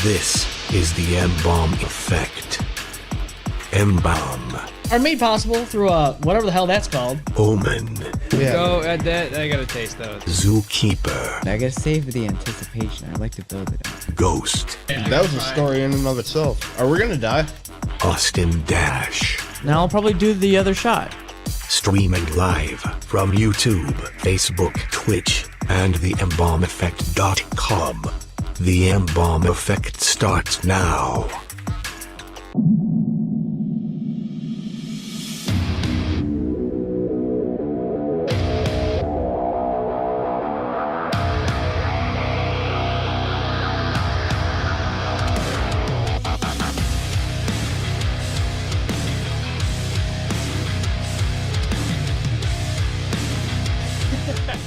This is the M-Balm effect. M-Balm. Are made possible through whatever the hell that's called. Omen. Yeah. Go at that. I gotta taste those. Zookeeper. I gotta save the anticipation. I like to build it up. Ghost. That was a story in and of itself. Are we gonna die? Austin Dash. Now I'll probably do the other shot. Streaming live from YouTube, Facebook, Twitch, and the embalmeffect.com. The M-Balm effect starts now.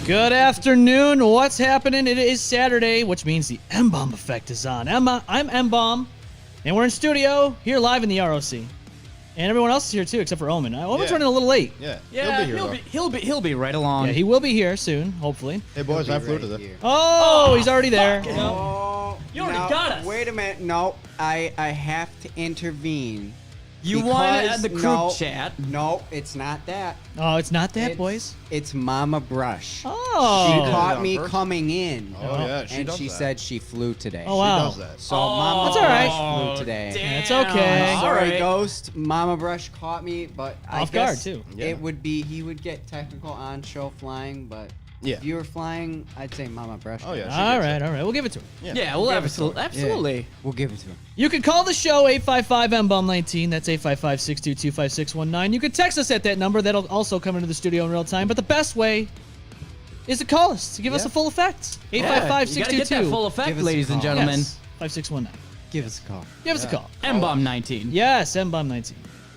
Good afternoon. What's happening? It is Saturday, which means the M-Balm effect is on. I'm M-Balm, and we're in studio here live in the ROC. And everyone else is here too, except for Omen. Omen's running a little late. Yeah. Yeah, he'll be right along. Yeah, he will be here soon, hopefully. Hey boys, I flew to the. Oh, he's already there. Oh, You already got us. Wait a minute. No, I have to intervene. You want to Because- add the group no, chat? No, it's not that. Oh, it's not that, It's- boys. It's Mama Brush. Oh. She did it caught on me purpose? coming in. Oh yeah, and does she that. said she flew today. Oh, wow. She does that. So Mama That's all right. Brush flew today. Damn. That's okay. All Sorry, right. Ghost. Mama Brush caught me, but I Off guard, guess too. Yeah. It would be he would get technical on show flying, but Yeah. if you were flying, I'd say Mama Brush. Oh yeah. she All gets right, it. all right. We'll give it to him. Yeah, we'll absolutely. We'll give it to him. You can call the show 855-MBALM19. That's 855-622-5619. You can text us at that number. That'll also come into the studio in real time. But the best way is to call us to give us a full effect. 855-622. You gotta get that full effect, Give us a ladies and call. gentlemen. Yes, 5619. Give us a call. Give us a call. M-Bomb 19. Yes, M-Balm19.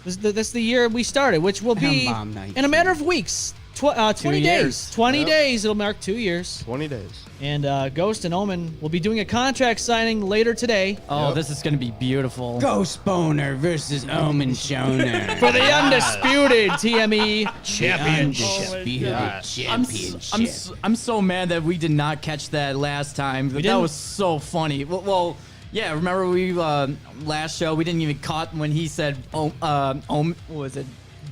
That's the year we started, which will be M-Balm19. in a matter of weeks. 20 days. years. 20 Yep. days. It'll mark 2 years. 20 days. And Ghost and Omen will be doing a contract signing later today Oh, Yep. this is gonna be beautiful. Ghost Boner versus Omen Shoner. for the undisputed TME championship. Undisputed championship. I'm so mad that we did not catch that last time. That didn't? was so funny. Well, yeah. Remember we last show we didn't even caught when he said what was it?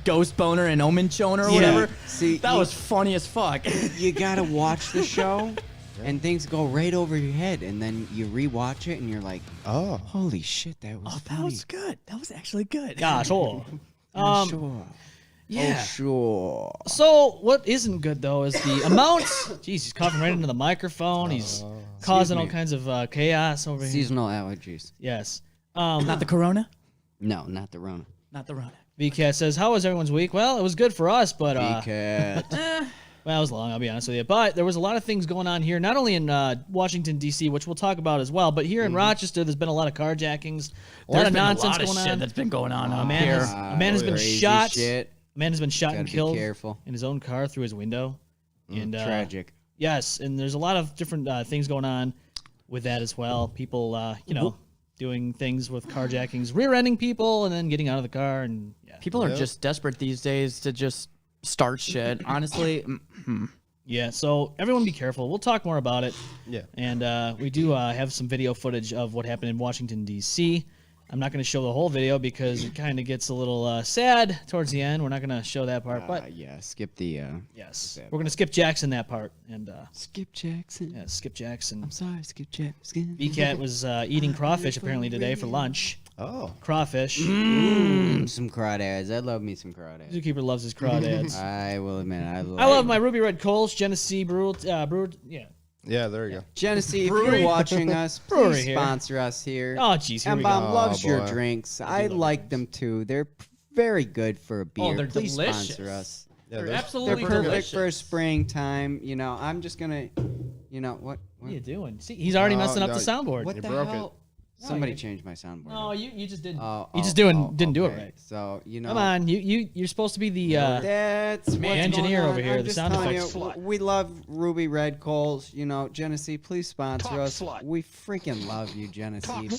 Ghost Boner and Omen Choner or whatever. See, that was funny as fuck. You gotta watch the show, and things go right over your head, and then you rewatch it, and you're like, Oh. "Holy shit, that was funny." That was good. That was actually good. Gosh, oh. Sure. Yeah. Oh, sure. So what isn't good though is the amount. Jeez, he's coughing right into the microphone. He's causing all me. kinds of chaos over here. Seasonal allergies. Yes. Not the Corona. No, not the Rona. Not the Rona. VCat says, "How was everyone's week?" Well, it was good for us, but Cat. well, it was long. I'll be honest with you. But there was a lot of things going on here, not only in Washington D.C., which we'll talk about as well, but here in Rochester, there's been a lot of carjackings, a lot There's of been nonsense a lot of going shit on. that's been going on A up man here. has, a man has been Crazy shot. shit. A man has been shot Gotta and be killed careful. in his own car through his window. And Tragic. Yes, and there's a lot of different things going on with that as well. People, doing things with carjackings, rear-ending people, and then getting out of the car. And yeah, People are just desperate these days to just start shit. Honestly, yeah. So everyone, be careful. We'll talk more about it. Yeah. And we do have some video footage of what happened in Washington D.C. I'm not going to show the whole video because it kind of gets a little sad towards the end. We're not going to show that part, but Yeah, skip the. yes, sad we're going to skip Jackson that part. And Skip Jackson. yeah, skip Jackson. I'm sorry, Skip Jackson. VCat was eating crawfish apparently today for lunch. Oh. Crawfish. Some crawdads. I love me some crawdads. Zookeeper loves his crawdads. I will admit, I love my ruby red Coles, Genesee brewed. Yeah. Yeah, there you go. Genesee, if you're watching us, Brewery please here. sponsor us here. Oh, jeez, here we go. M-Balm loves Oh, your boy. drinks. I like them too. They're very good for a beer. they're Please delicious. sponsor us. Yeah, They're there's- absolutely They're perfect delicious. for springtime. You know, I'm just gonna, what? What are you doing? See, he's already messing up no, the soundboard. What You the broke hell? No, Somebody you- changed my soundboard. No, you just didn't. Oh, you just oh, didn't do it okay. right. So Come on, you're supposed to be the. That's what's engineer going on. over here, I'm the just sound telling effects you, slut. we love Ruby Red Coals. You know, Genesee, please sponsor us. We freaking love you, Genesee.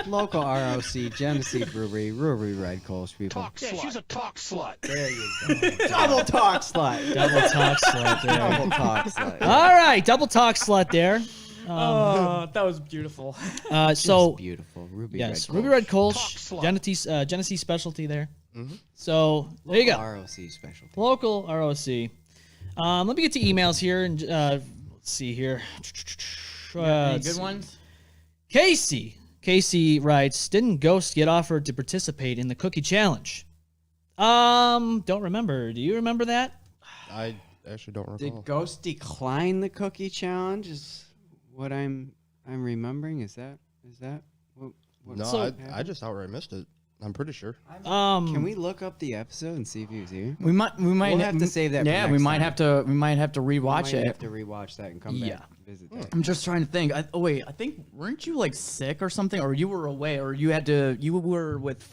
Local ROC, Genesee Brewery, Ruby Red Coals, people. She's a talk slut. There you go. Double talk slut. Double talk slut there. Double talk slut. All right, double talk slut there. That was beautiful. So Beautiful. Ruby yes, Red Ruby Red Kolsch, Genesee specialty there. So there you go. ROC specialty. Local ROC. Let me get to emails here and let's see here. Any good ones? Casey writes, didn't Ghost get offered to participate in the cookie challenge? Don't remember. Do you remember that? I actually don't recall. Did Ghost decline the cookie challenge? Is what I'm remembering. Is that what? No, So- I just outright missed it. I'm pretty sure. Can we look up the episode and see if he was here? We might We'll have to save that for Yeah, we next might time. have to. We might have to We rewatch might it. have to rewatch that and come Yeah. back and visit that. I'm just trying to think. Wait, I think weren't you like sick or something, or you were away, or you were with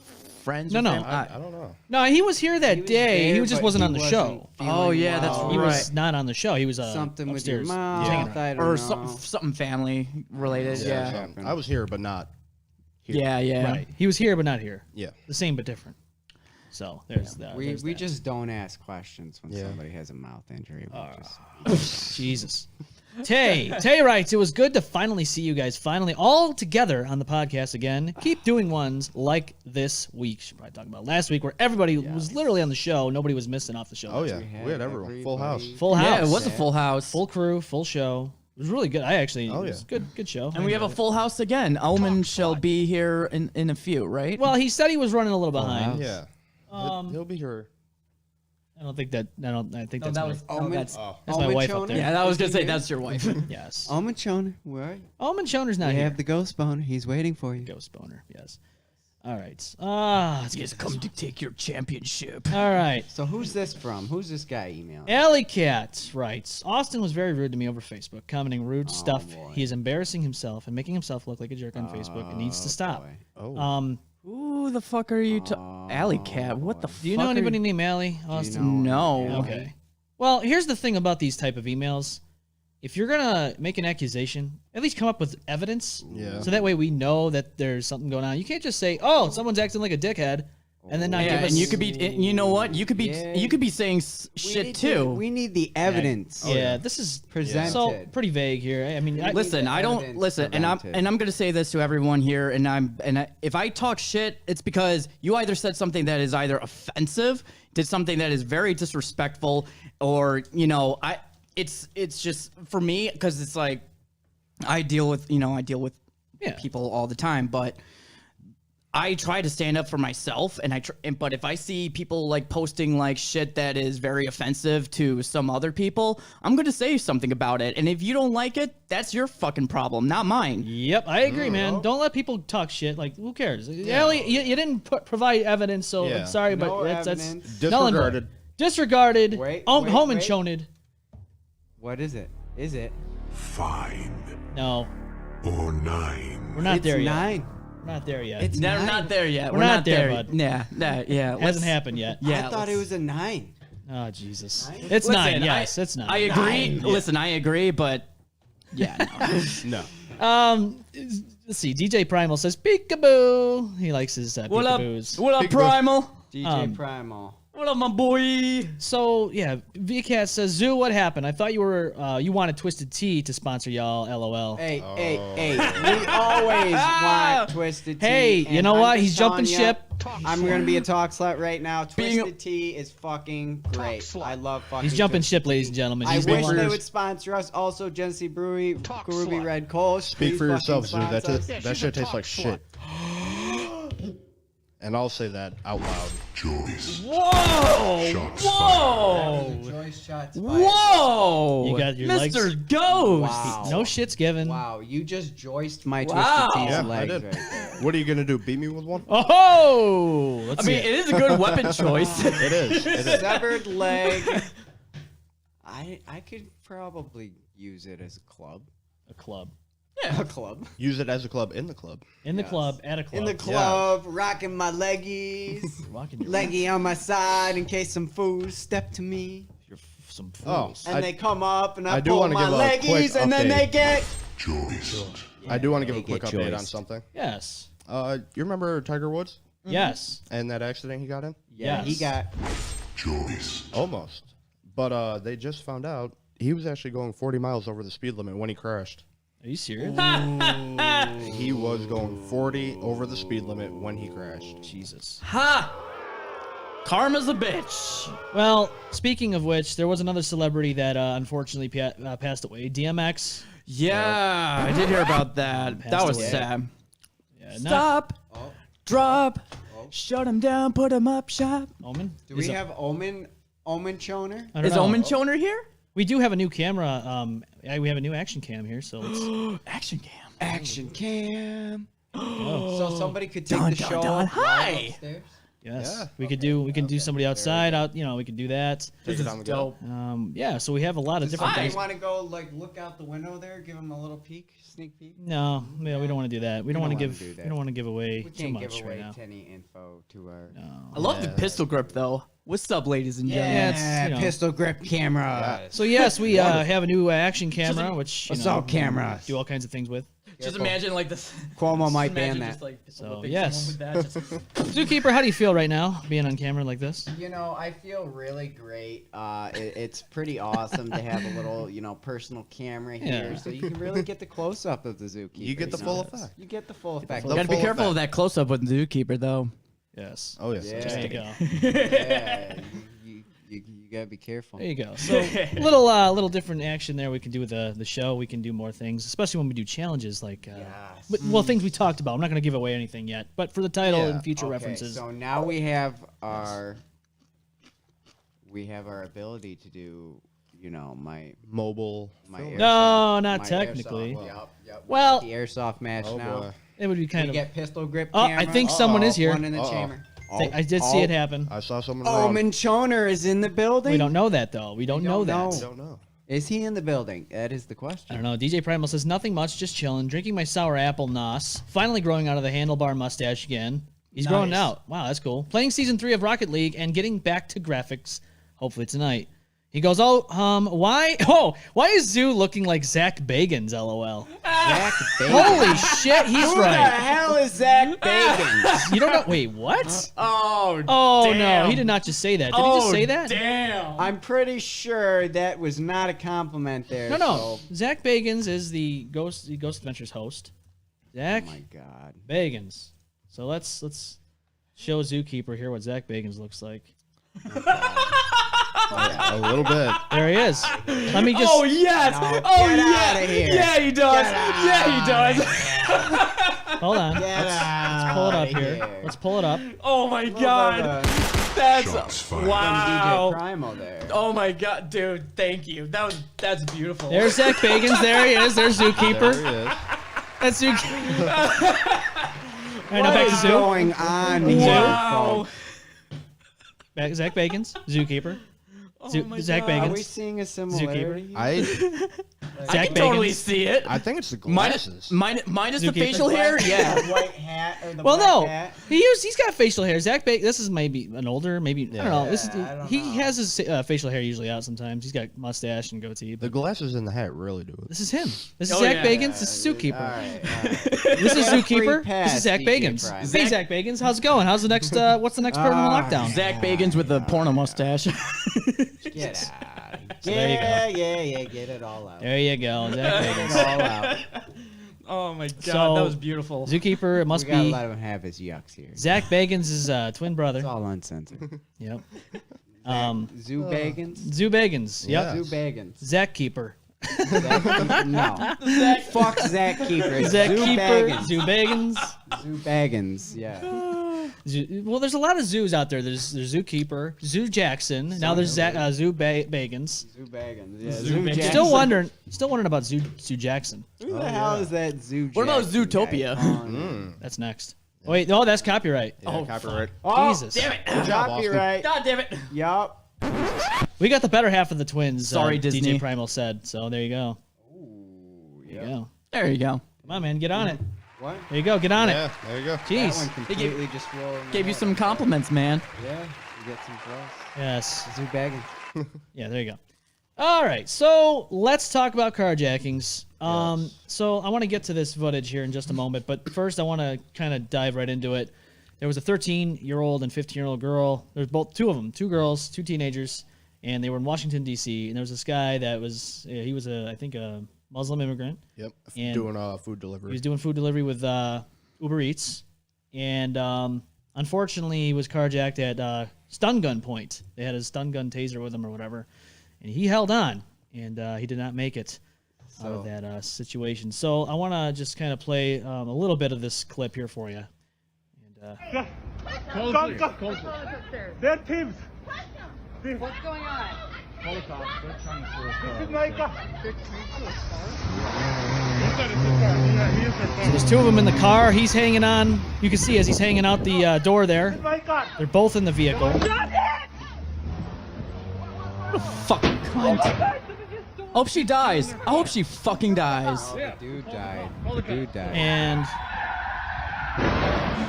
friends? No, or no. family? I don't know. No, he was here that He was day. there, He just but wasn't he on the wasn't show. feeling Oh, yeah, that's well. He right. was not on the show. He was Something with your upstairs. mouth. hanging out. I don't or know. something family related. Yeah, something. I was here, but not here. yeah. Right. He was here, but not here. Yeah. The same, but different. So there's that. We there's that. just don't ask questions when Yeah. somebody has a mouth injury. We just, Jesus. Tay writes, it was good to finally see you guys finally all together on the podcast again. Keep doing ones like this week. Should probably talk about last week where everybody was literally on the show. Nobody was missing off the show. Oh yeah, had we had everyone. Full house. everybody. Full house. Yeah, it was a full house. Full crew, full show. It was really good. It was yeah. good show. And we have a full house again. Omen shall be here in a few, right? Well, he said he was running a little behind. Yeah. He'll be here. I don't think that. I think that's that my, was that's my Omen wife up Choner? there. yeah. That was gonna say that's your wife. Yes. Omen Choner, where are you? Omen Choner's not We here. have the ghost boner. He's waiting for you. Ghost boner. Yes. All right. Let's get Come to take your championship. All right. So who's this from? Who's this guy emailing? Alley Cat writes, Austin was very rude to me over Facebook, commenting rude stuff. boy. He is embarrassing himself and making himself look like a jerk on Facebook. It needs to stop. Boy. Oh. Who the fuck are you? Alley Cat. What the? Do you know anybody named Allie, Austin? No. Okay. Well, here's the thing about these type of emails. If you're gonna make an accusation, at least come up with evidence. Yeah. So that way we know that there's something going on. You can't just say, "Oh, someone's acting like a dickhead," and then not Yeah, give us. and you could be. You know what? You could be. Yeah. You could be saying We shit need too. We need the evidence. Yeah, this is Presented. so pretty vague here. I mean, Listen, the I don't evidence listen, and presented. I'm gonna say this to everyone here, if I talk shit, it's because you either said something that is either offensive, did something that is very disrespectful, or it's just for me because it's like I deal with Yeah. people all the time, but I try to stand up for myself, but if I see people like posting like shit that is very offensive to some other people, I'm gonna say something about it. And if you don't like it, that's your fucking problem, not mine. Yep, I agree, man. Don't let people talk shit. Like, who cares? Allie, you didn't provide evidence, so Yeah. I'm sorry, No but that's evidence. null and void. Disregarded. Disregarded. Wait, Home and wait. choned. What is it? Is it? Fine No, or 9. we're not It's there yet. 9. We're not there yet. It's No, we're 9. not there yet. We're not there, bud. Yeah. It hasn't happened yet. Yeah, I thought it was a 9. Oh, Jesus. 9? It's Listen, 9, yes. It's 9. I agree. Listen, I agree, but yeah, no. No. Let's see. DJ Primal says, peekaboo. He likes his What up? peekaboos. What up, Big Primal? DJ Primal. What up, my boy? So, yeah, VCat says, Zoo, what happened? I thought you wanted Twisted Tea to sponsor y'all, LOL. Hey. We always want Twisted Tea. Hey, you and know I'm what? just He's jumping telling ya, ship. I'm going to be a talk slut right now. Being a- Twisted Tea is fucking great. I love fucking He's jumping Twisted ship, ladies and gentlemen. I He's wish been- they would sponsor us. Also, Genesee Brewery, Ruby Red Kolsch. Speak for yourself, Zoo. That shit tastes like slut. shit. And I'll say that out loud. Joyce. Whoa! Shots Whoa! Joyce shots Whoa! You got your Mr. legs- Ghost. Wow. No shit's given. Wow, you just joiced my Wow. Twisted Tea's Yeah, I legs did. right there. What are you gonna do? Beat me with one? Oh! Let's I mean, see it is a good weapon choice. It is. It is. Severed leg. I could probably use it as a club. a club. A club. Use it as a club in the club. In the Yes. club, at a club. In the club, rocking my leggies. Rocking your Leggy on my side in case some fools step to me. some Oh, fools. And they come up and I do pull wanna my give a quick leggies and then they update. get. Joyce. I do want to give a they quick get update on joiced. something. Yes. You remember Tiger Woods Yes. and that accident he got in? Yeah, he Yes. got. Joyce. Almost. But they just found out he was actually going 40 miles over the speed limit when he crashed. Are you serious? He was going 40 over the speed limit when he crashed. Jesus. Ha! Karma's a bitch. Well, speaking of which, there was another celebrity that unfortunately passed away. DMX. Yeah, I did hear about that. That Passed was away. sad. Yeah, Stop. Drop. Shut him down. Put him up. Shop. Omen. Do we have Omen Choner? I don't Is know. Omen Choner here? We do have a new camera. We have a new action cam here, so let's. Action cam. Action cam. Oh. So somebody could take Dun, the dun, show. dun. while Hi. upstairs? Yes, Yeah. we can do somebody outside. Out, we can do that. Take it on the go. Yeah, so we have a lot of different Somebody things. want to go like look out the window there, give him a little sneak peek? No, yeah, we don't want to do that. We don't want to don't give. wanna do that. We don't want to give away We too can't much give away right now. any info to our. I love the pistol grip though. What's up, ladies and gentlemen? Yeah, it's, pistol grip camera. So yes, we have a new action camera, which Assault camera. do all kinds of things with. Just imagine like this. Cuomo just might imagine ban just, that. like, So, flipping yes. someone with that, just- Zookeeper, how do you feel right now, being on camera like this? You know, I feel really great. It's pretty awesome to have a little, personal camera here, Yeah. so you can really get the close up of the zookeeper. You get the full effect. You get the full effect. The Gotta be full careful of effect. that close up with Zookeeper though. Yes. Oh yes. Yeah. There you go. Yeah, you gotta be careful. There you go. So little different action there we can do with the show. We can do more things, especially when we do challenges like things we talked about. I'm not going to give away anything yet, but for the title Yeah. and future Okay, references. so now we have our ability to do, my Mobile. airsoft. No, not my technically. airsoft. Yep. Well- the airsoft match Oh now. boy. It would be We kind of. get pistol grip Oh, camera. I think someone is here. One in the Uh-oh. chamber. I did see it happen. I saw someone. Omen Choner is in the building. We don't know that though. We don't know that. I don't know. Is he in the building? That is the I question. don't know. DJ Primal says nothing much, just chilling, drinking my sour apple nos. Finally growing out of the handlebar mustache again. He's growing Nice. out. Wow, that's cool. Playing season 3 of Rocket League and getting back to graphics. Hopefully tonight. He goes, why is Zoo looking like Zach Bagans? LOL. Zach Bagans. Holy shit, he's Who the right. hell is Zach Bagans? You don't know? Wait, what? Oh, Oh damn. no, he did not just say that. Did he just say that? Damn. I'm pretty sure that was not a compliment there. No, no. So. Zach Bagans is the Ghost Adventures host. Zach Oh my God. Bagans. So let's show Zookeeper here what Zach Bagans looks like. A little bit. There he is. Let me just. Oh yes! No, Oh get yeah! outta here. Yeah, he does. Get Yeah, he does. Hold on. Get Let's pull it up outta here. here. Let's pull it up. Oh my Little god! bit of Shots That's fired. DJ wow! Primo there. Oh my god, dude! Thank you. That's beautiful. There's Zach Bagans. There he is. There's Zookeeper. There he is. That's Zookeeper. All right, now What back to is Zoo. going on here, Wow! folks? Back, Zach Bagans. Zookeeper. Oh my Zach God. Are we Bagans. seeing a similarity? here? I I Zach can totally Bagans. see it. I think it's the Minus, glasses. minus the Zookeeper. facial hair. Yeah. The white hat or the Well, black no, hat? he's got facial hair. Zach Bagans. This is maybe an older, maybe I don't know. This is I don't he know. has his facial hair usually out sometimes. He's got mustache and goatee. The But glasses and the hat really do it. this is him. This is Oh, Zach yeah. Bagans. This is Zookeeper. All right, all right. This is Get a free Zookeeper. This pass, is Zach DJ Bagans. Prime. Hey, Zach Bagans. How's it going? How's the next? What's the next part of the lockdown? Zach Bagans with the porno mustache. Get out. there you go. Yeah, get it all out. There you go, Zach Get it Bagans. all out. Oh my god, So- that was beautiful. Zookeeper. It must We gotta be let him have his yucks here. Zach Bagans' twin It's brother. all uncensored. Yep. Zoo Bagans? Zoo Bagans. Yep. Yeah. Zoo Bagans. Zach Keeper. No. Fuck Zach Keeper. Zach Zoo Keeper. Bagans. Zoo Bagans. Zoo Bagans, yeah. Well, there's a lot of zoos out there. There's Zookeeper, Zoo Jackson. Now there's Zoo Bagans. Zoo Bagans, yeah. Zoo Zoo Bagans. Jackson. Still wondering about Zoo Jackson. Who the hell is that Zoo What about Jackson Zootopia? guy calling? That's next. Wait, no, that's copyright. Yeah, copyright. Oh, Jesus. Damn it! copyright. God damn it! Yup. We got the better half of the twins. Sorry, Disney. DJ Primal said. So there you go. There you go. There you go. Come on, man, get on it. What? There you go, get on Yeah, it. there you go. That Jeez. one completely just rolled. in my Gave you head. some compliments, man. Yeah, you get some plus. Yes. Zoo Bagans. Yeah, there you go. All right, so let's talk about carjackings. So I want to get to this footage here in just a moment, but first I want to kind of dive right into it. There was a 13-year-old and 15-year-old girl. There's two of them, two girls, two teenagers, and they were in Washington D.C. And there was this guy that was, he was I think a Muslim immigrant. Yep. And Doing food He delivery. was doing food delivery with Uber Eats, and unfortunately, he was carjacked at stun gun point. They had his stun gun taser with him or whatever, and he held on, and he did not make it out of that situation. So I want to just kind of play a little bit of this clip here for you. And They're teams. What's going on? so there's two of them in the car. He's hanging on. You can see as he's hanging out the door there. They're both in the vehicle. Fucking cunt. I hope she dies. I hope she fucking dies. The dude died. The dude died. And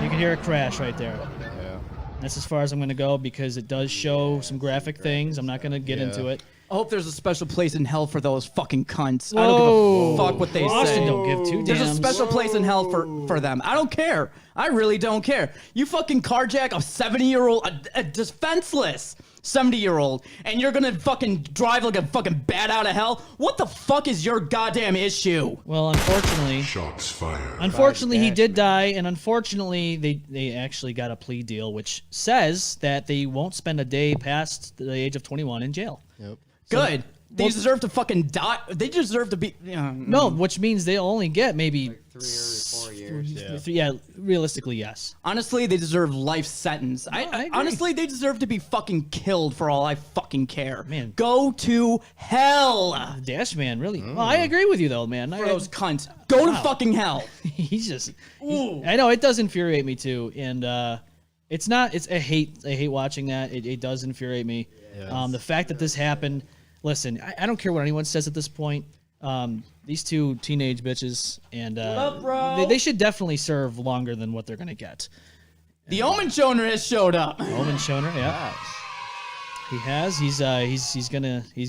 you can hear a crash right there. Yeah. That's as far as I'm going to go because it does show some graphic things. I'm not going to get into it. I hope there's a special place in hell for those fucking cunts. I Whoa. don't give a fuck what they Austin say. don't give two There's a damns. special place in hell for them. I don't care. I really don't care. You fucking carjack a 70-year-old, a defenseless 70-year-old, and you're gonna fucking drive like a fucking bat out of hell? What the fuck is your goddamn issue? Well, unfortunately, Shots fired. he did die, and unfortunately, they actually got a plea deal, which says that they won't spend a day past the age of 21 in jail. Yep. Good. They deserve to fucking die. They deserve to be. No, which means they'll only get maybe 3 or 4 years. Yeah, realistically, yes. Honestly, they deserve life sentence. I agree. Honestly, they deserve to be fucking killed for all I fucking care. Man. Go to hell. Dash Man, really? Well, I agree with you though, man. For those cunts. Go to fucking hell. I know it does infuriate me too, and it's not. I hate watching that. It does infuriate me. Yes. The fact that this happened. Listen, I don't care what anyone says at this point. These two teenage bitches, and they should definitely serve longer than what they're gonna get. The Omen Shoner has showed up. Omen Shoner, yeah, he has. He's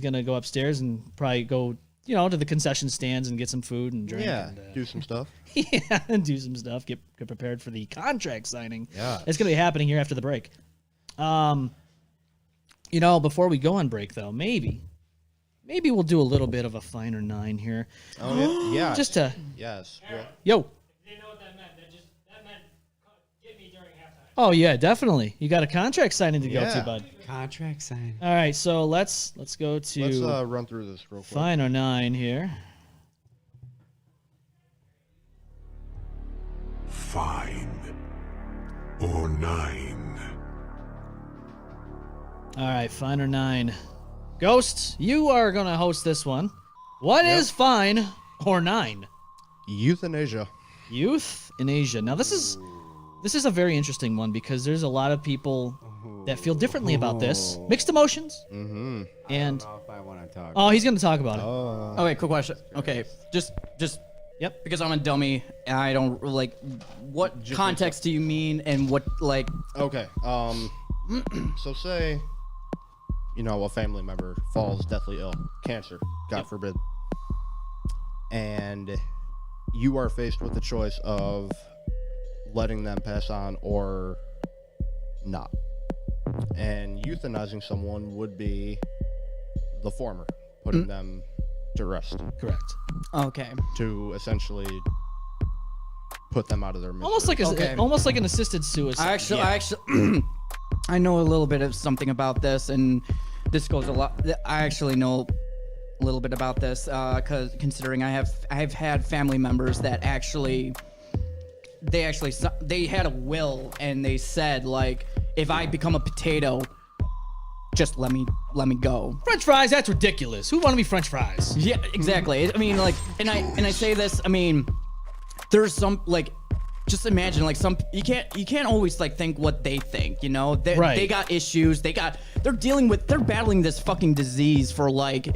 gonna go upstairs and probably go, to the concession stands and get some food and drink. Yeah. And, Do some stuff. yeah, and do some stuff. Get prepared for the contract signing. Yeah. It's gonna be happening here after the break. Before we go on break though, maybe we'll do a little bit of a finer nine here. Oh yeah. Yeah. Just to Yes. Well, yo. They know what that meant. That meant get me during halftime. Oh yeah, definitely. You got a contract signing to go Yeah. to, bud. Contract sign. All right, so let's go to let's run through this real quick. finer nine here. Fine. Or 9. All right, finer nine. Ghost, you are gonna host this one. What is fine or nine? Euthanasia. Youth in Asia. Now this is a very interesting one because there's a lot of people that feel differently about this. Mixed emotions. Mm-hmm. And I don't know if I want to talk. oh, he's gonna talk about it. Oh. Okay, cool question. Okay, just Yep. because I'm a dummy, and I don't like. What context do you mean, and what like? Okay. So say, a family member falls deathly ill, cancer, God forbid, and you are faced with the choice of letting them pass on or not. And euthanizing someone would be the former, putting them to rest, Correct. Okay. to essentially put them out of their misery. Almost like an assisted suicide. I actually, I know a little bit of something about this, and this goes a lot. I actually know a little bit about this, because considering I've had family members that they had a will, and they said like, if I become a potato, just let me go. French fries, that's ridiculous. Who want to be French fries? Yeah, exactly. I mean, like, and I say this. I mean, there's some like, just imagine like you can't always like think what they think. Right. They got issues. They're battling this fucking disease for like,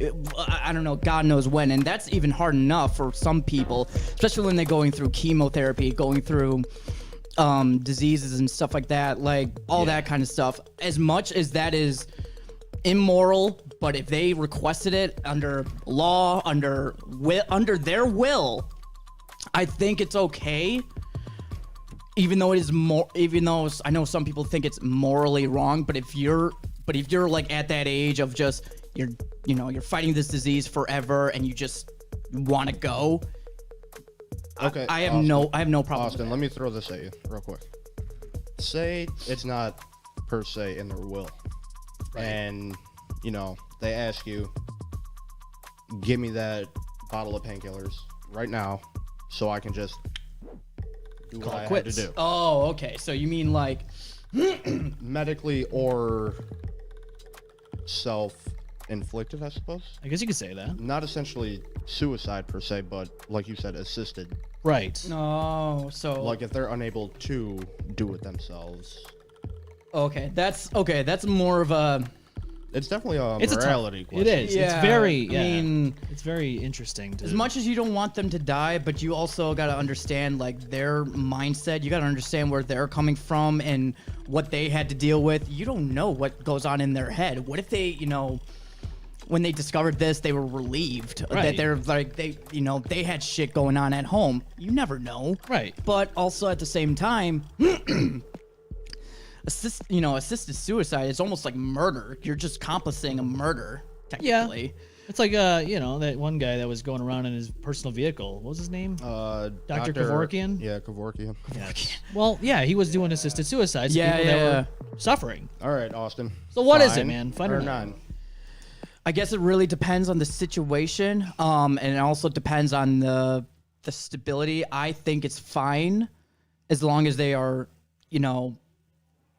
I don't know, God knows when, and that's even hard enough for some people, especially when they're going through chemotherapy, going through diseases and stuff like that, like all that kind of stuff. As much as that is immoral, but if they requested it under law, under their will, I think it's okay. Even though I know some people think it's morally wrong, but if you're like at that age of just you're fighting this disease forever, and you just want to go, Okay. I have Austin. no problem. Austin, with let me throw this at you real quick. Say it's not per se in their will, and they ask you, give me that bottle of painkillers right now, so I can just do Call what I it have to quits. do, Oh, okay. So you mean like medically or self-inflicted, I suppose. I guess you could say that. Not essentially suicide per se, but like you said, assisted. Right. no? So Like if they're unable to do it themselves. okay, that's more of a It's definitely a It's a morality tough, question. It is. Yeah, It's very. I Yeah. mean, it's very interesting. To, as much as you don't want them to die, but you also got to understand like their mindset. You got to understand where they're coming from and what they had to deal with. You don't know what goes on in their head. What if they, when they discovered this, they were relieved that Right. they're like they had shit going on at home. You never know. Right. But also at the same time, assisted suicide is almost like murder. You're just accomplishing a murder technically. It's like that one guy that was going around in his personal vehicle. What was his name? Dr. Kevorkian? Yeah, Kevorkian. Well, yeah, he was doing assisted suicide. Yeah, people that yeah. were suffering. All right, Austin. So what is it, Fine man? Fun or or not? none? I guess it really depends on the situation, and it also depends on the stability. I think it's fine as long as they are,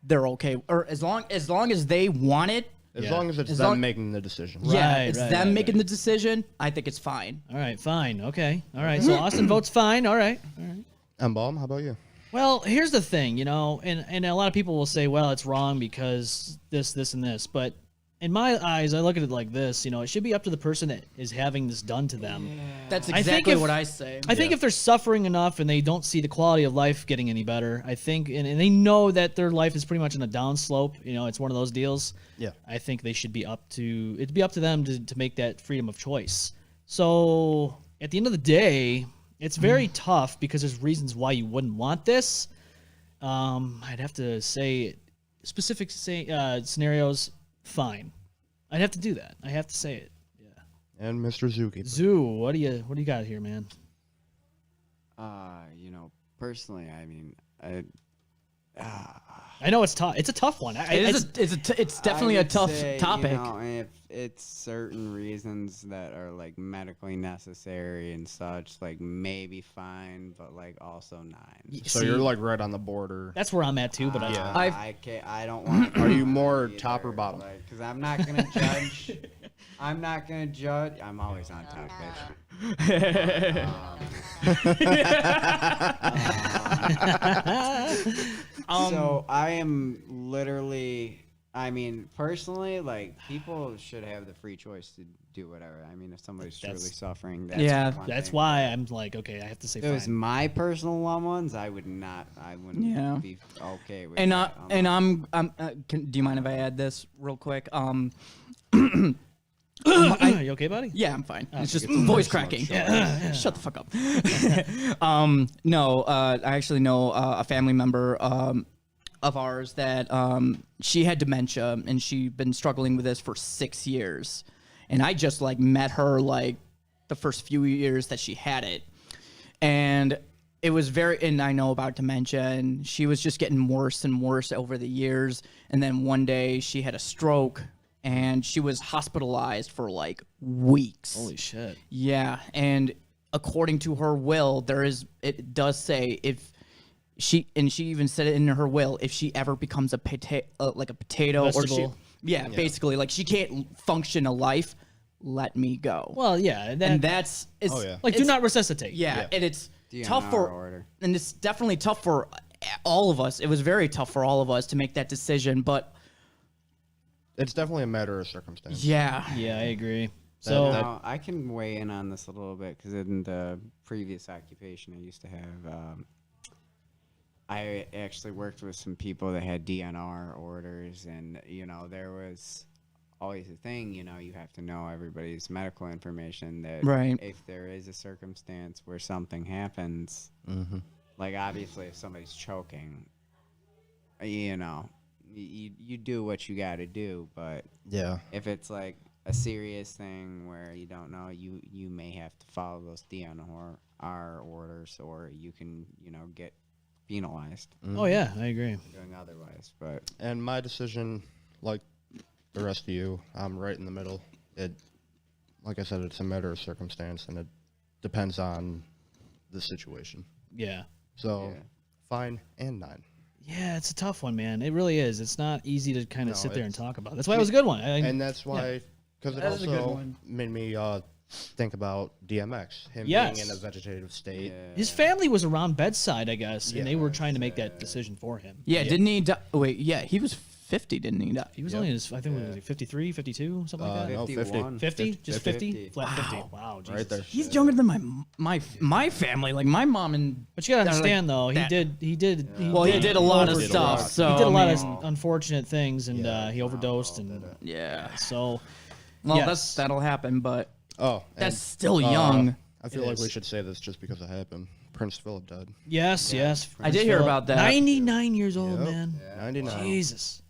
they're okay, or as long as they want it. As Yeah. long as it's As them long- making the decision. Yeah, Right, it's right, them right, making right. the decision. I think it's fine. All right, fine. Okay. All right. So Austin votes fine. All right. All right. M-Balm, how about you? Well, here's the thing, and a lot of people will say, well, it's wrong because this, and this. But in my eyes, I look at it like this, it should be up to the person that is having this done to them. That's I think exactly if- what I say. I think if they're suffering enough and they don't see the quality of life getting any better, I think, and they know that their life is pretty much on a downslope, it's one of those deals. Yeah. I think they should be it'd be up to them to make that freedom of choice. So at the end of the day, it's very tough because there's reasons why you wouldn't want this. I'd have to say specific scenarios, fine. I'd have to do that. I have to say it. And Mr. Zuki. Zoo, what do you got here, man? Personally, I mean, I know it's tough. It's a tough one. It's definitely I a would tough say, topic. If it's certain reasons that are like medically necessary and such, like maybe fine, but like also nine. So you're like right on the border. That's where I'm at too. But Yeah. I don't want. Are you more top or bottom? Because I'm not gonna judge. I'm not gonna judge. I'm always on top, bitch. So I am literally. I mean, personally, like people should have the free choice to do whatever. I mean, if somebody's truly suffering, that's Yeah. one that's thing. why I'm like, okay, I have to say If it was fine. my personal loved ones, I would not. I wouldn't Yeah. be okay with. And that. do you mind if I add this real quick? You okay, buddy? Yeah, I'm fine. It's just it's a voice personal cracking. choice. Shut the fuck up. No, I actually know a family member of ours that she had dementia and she'd been struggling with this for 6 years. And I just like met her like the first few years that she had it. And it was and I know about dementia, and she was just getting worse and worse over the years. And then one day she had a stroke and she was hospitalized for like weeks. Holy shit. Yeah, and according to her will, it does say if she even said it in her will, if she ever becomes a potato or she, Vegetable. yeah, basically like she can't function a life, let me go. Well, yeah, And that's Oh, yeah. like do it's- not resuscitate. yeah, and it's DNR tough for order. and it's definitely tough for all of us. It was very tough for all of us to make that decision, but It's definitely a matter of circumstance. yeah, Yeah, I agree. So Now, I can weigh in on this a little bit because in the previous occupation I used to have, I actually worked with some people that had DNR orders, and there was always a thing. You have to know everybody's medical information. That Right. if there is a circumstance where something happens, like obviously if somebody's choking, you do what you got to do, but Yeah. if it's like a serious thing where you don't know, you may have to follow those DNR orders, or you can, get penalized. Oh yeah, I agree. Doing otherwise, but And my decision, like the rest of you, I'm right in the middle. Like I said, it's a matter of circumstance, and it depends on the situation. Yeah. So, Yeah. fine and 9. Yeah, it's a tough one, man. It really is. It's not easy to kind of No, sit there and it's- talk about. That's why it was a good one. And that's why, because it That is a good also one. made me think about DMX, him Yes. being in a vegetative state. His family was around bedside, I guess, Yeah. and they were trying to make that decision for him. Yeah, didn't he die? Wait, yeah, he was 50, didn't he? He was only in his, I think, it was like 53, 52, something like that. No, 50. 50? Just 50? 50. Flat 50. Wow, Jesus. Right there. He's younger than my family. Like my mom and. But you gotta They're like understand, though, that. he did a lot of He did a stuff. lot. So he did a lot I of mean, unfortunate things, and Yeah. he overdosed, and yeah. so. Well, yes. that'll happen, but Oh, that's and, still young. I feel It like is. we should say this just because it happened. Prince Philip died. Yes. I did hear Philip. about that. 99 years old, Yep. man. 99. Jesus.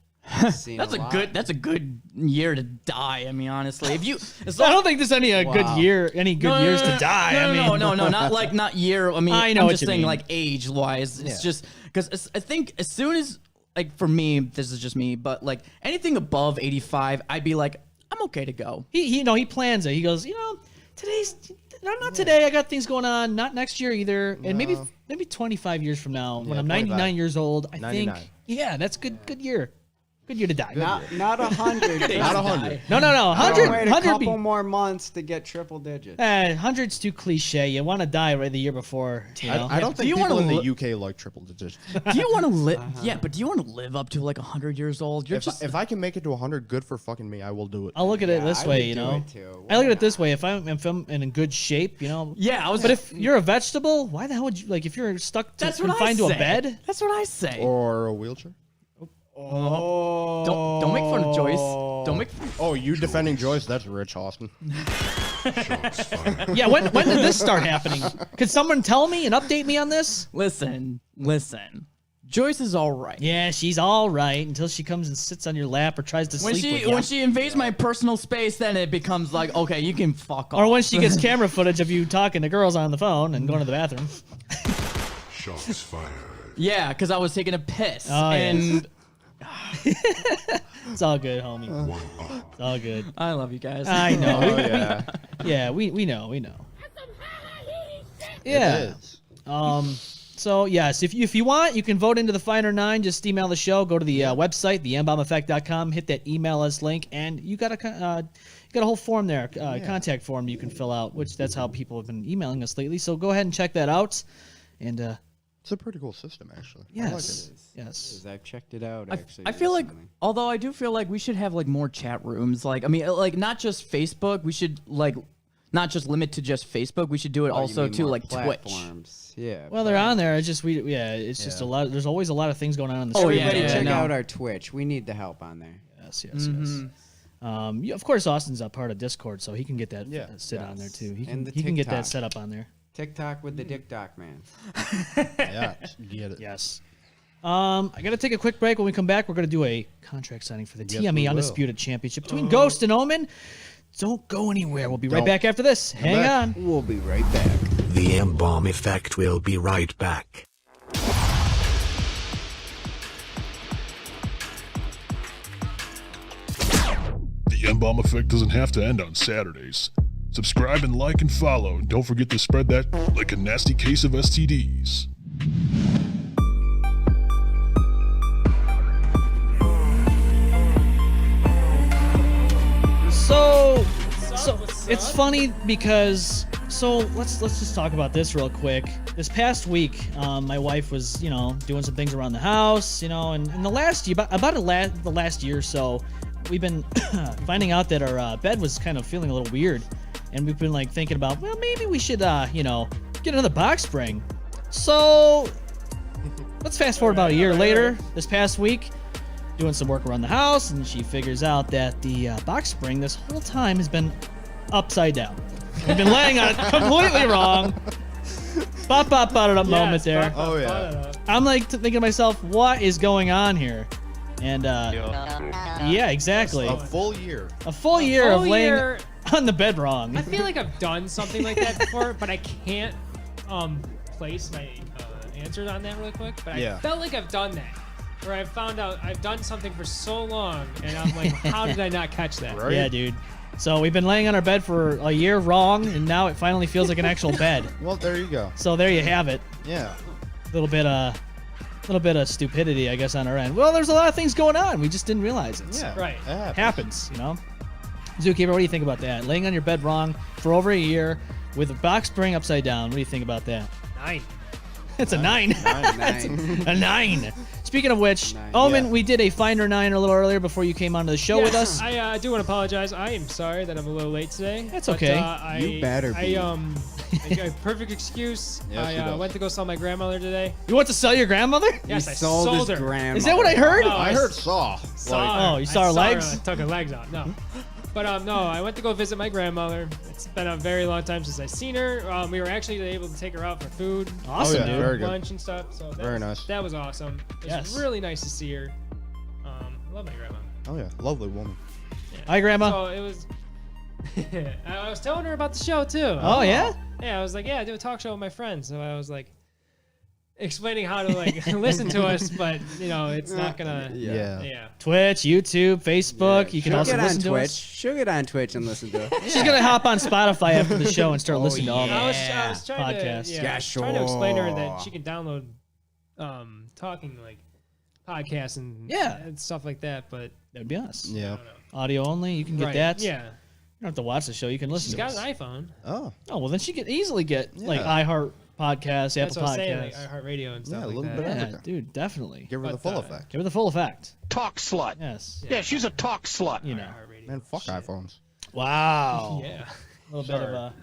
seen That's a lot. good. That's a good year to die. I mean, honestly, if you. As I don't think there's any good year, any good years to die. No, I mean, no, not year. I mean, I know I'm what just you saying mean. like age wise. It's Yeah. just because I think as soon as like for me, this is just me, but like anything above 85, I'd be like, I'm okay to go. he plans it. He goes, today's not today. I got things going on. Not next year either. And maybe 25 years from now, when Yeah, I'm 99 25. years old, I 99. think, yeah, that's good year. Good year to die. Not 100. Not 100. No. I'll 100. wait a 100 couple more months to get triple digits. 100's too cliche. You want to die right the year before. You know? I don't Do think you people wanna in the look- UK like triple digits. Do you want to live? Yeah, but do you want to live up to like 100 years old? You're just. if I can make it to 100, good for fucking me. I will do it. I'll look at it this I way, would you do know. it too. I look at it this way: if I'm in good shape, yeah, I was. But if you're a vegetable, why the hell would you if you're stuck that's what I confined to say. a bed? That's what I say. Or a wheelchair. Don't make fun of Joyce. Don't make. Oh, you defending Joyce? That's rich, Austin. Shots fired. Yeah, when did this start happening? Could someone tell me and update me on this? Listen. Joyce is all right. Yeah, she's all right until she comes and sits on your lap or tries to When sleep with she you. when she invades my personal space, then it becomes like, okay, you can fuck off. Or when she gets camera footage of you talking to girls on the phone and going to the bathroom. Shots fired. Yeah, because I was taking a piss. Oh, and It's all good, homie. One up. It's all good. I love you guys. I know. Oh yeah, Yeah, we know. it Yeah. is. So yes, if you want, you can vote into the Finer 9. Just email the show. Go to the website, thembalmeffect.com. Hit that email us link, and you got a whole form there, contact form you can fill out. Which that's how people have been emailing us lately. So go ahead and check that out. And It's a pretty cool system, actually. I like yes, it. yes. I've checked it out. Actually, I feel like, recently. although I do feel like we should have like more chat rooms. Like, I mean, like not just Facebook. We should like not just limit to just Facebook. We should do it Oh, you also mean to more like Twitch. platforms. Yeah. Well, they're on there. It's just it's just a lot. There's always a lot of things going on in the Oh, street. yeah, Everybody check no. out our Twitch. We need the help on there. Yes. Of course, Austin's a part of Discord, so he can get that Yeah. sit on there too. He And can the get that TikTok. set up on there. TikTok with the Dick Doc Man. Yeah, get it. Yes. I got to take a quick break. When we come back, we're going to do a contract signing for the Yes, TME we will. Undisputed Championship between Ghost and Omen. Don't go anywhere. We'll be right Don't. back after this. Hang back. on. We'll be right back. The M-Balm effect will be right back. The M-Balm effect doesn't have to end on Saturdays. Subscribe and like and follow. And don't forget to spread that like a nasty case of STDs. So it's funny because let's just talk about this real quick. This past week, my wife was doing some things around the house, and in the last year, the last year or so, we've been finding out that our bed was kind of feeling a little weird, and we've been like thinking about, well, maybe we should get another box spring. So let's fast forward about a year later. This past week, doing some work around the house, and she figures out that the box spring this whole time has been upside down. We've been laying on it completely wrong. Moment there. Oh yeah. I'm like thinking to myself, what is going on here? And yeah, exactly. A full year. A full year of full laying year. on the bed wrong. I feel like I've done something like that before, but I can't place my answers on that really quick. But Yeah. I felt like I've done that. Where I found out I've done something for so long, and I'm like, how did I not catch that? Right. Yeah, dude. So we've been laying on our bed for a year wrong, and now it finally feels like an actual bed. Well, there you go. So there you have it. Yeah. Little bit of stupidity, I guess, on our end. Well, there's a lot of things going on. We just didn't realize it. Yeah. Right. That Happens, you know. Zookeeper, what do you think about that? Laying on your bed wrong for over a year with a box spring upside down. What do you think about that? 9. It's a 9. Nine. A 9. Speaking of which, Nine. Omen, Yeah. we did a Finder 9 a little earlier before you came onto the show with us. I do want to apologize. I am sorry that I'm a little late today. That's but, okay. You better be. I got a perfect excuse. Yes, he I does. went to go saw my grandmother today. You want to sell your grandmother? Yes, He I sold sold his her. grandmother. Is that what I heard? No, I heard saw. Saw Oh, her. you saw I her saw legs? I took her legs out. No. But no, I went to go visit my grandmother. It's been a very long time since I've seen her. We were actually able to take her out for food, Awesome, Oh, yeah. dude. Very good. lunch and stuff. So that Very was, nice. That was awesome. It was Yes. really nice to see her. I love my grandma. Oh yeah, lovely woman. Hi, Grandma. So it was. I was telling her about the show too. Oh, yeah? Yeah, I was like, yeah, I do a talk show with my friends. So I was like, explaining how to like listen to us, but you know, it's not gonna. Yeah. Yeah. Twitch, YouTube, Facebook. You can She'll also get on listen to Twitch. us. She'll get on Twitch and listen to it. She's gonna hop on Spotify after the show and start listening to all the I was trying podcasts. to, yeah, Yeah, I was trying to explain to her sure. that she can download, talking like podcasts and Yeah. and stuff like that, but That would be us. Yeah. Audio only. You can get right. that. Yeah. You don't have to watch the show. You can listen She's to got us. an iPhone. Oh. Oh, well, then she could easily get like Yeah. iHeart Podcasts, That's Apple what I'm saying, like Podcasts. iHeartRadio and stuff Yeah, a like little that. bit of Yeah, everything. dude, definitely. Give her the But, full effect. Give her the full effect. Talk slut. Yes. Yeah, she's a talk slut. You know. iHeartRadio. Man, fuck iPhones. Wow. Yeah. A little bit of a.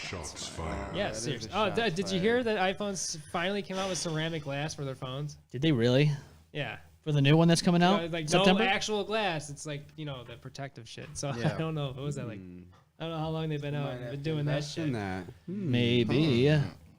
Shots fired. Yeah, is seriously. a Oh, shot did you hear that iPhones finally came out with ceramic glass for their phones? Did they really? Yeah. For the new one that's coming out? Like September? no actual glass. It's like, you know, the protective shit. So Yeah. I don't know if it was that like I don't know how long they've been out and been doing that shit. Maybe.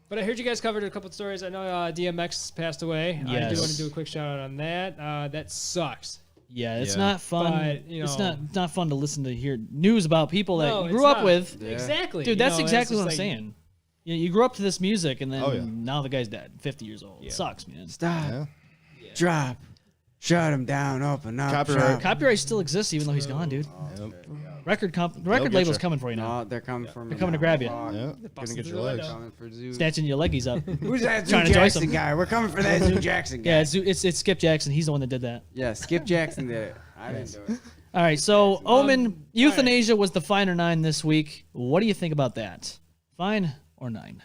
But I heard you guys covered a couple of stories. I know DMX passed away. I do Yes. want to do a quick shout out on that. That sucks. Yeah, it's Yeah. not fun. But, you it's know- not fun to listen to hear news about people that No, you it's grew up not. with. Exactly. Dude, you that's know, it's exactly just what I'm like- saying. You grew up to this music, and then Oh, yeah. now the guy's dead, 50 years old. Yeah. It sucks, man. Stop. Yeah. Drop. Shut him down. Open up. Copyright. Shop. Copyright still exists even though he's gone, dude. Yep. Record get label's you. coming for you now. No, they're coming for me. They're coming to now. grab you. Fuck. Yeah. busted Gonna get through your the legs. window. Coming for Zoo. Snatching your leggies up. Who's that Zoo Trying to join Jackson some- guy? We're coming for that Zoo Jackson guy. Yeah, it's Skip Jackson. He's the one that did that. Yeah, Skip Jackson did it. I didn't do it. All right, so Omen, right. Euthanasia was the fine or 9 this week. What do you think about that? Fine or 9?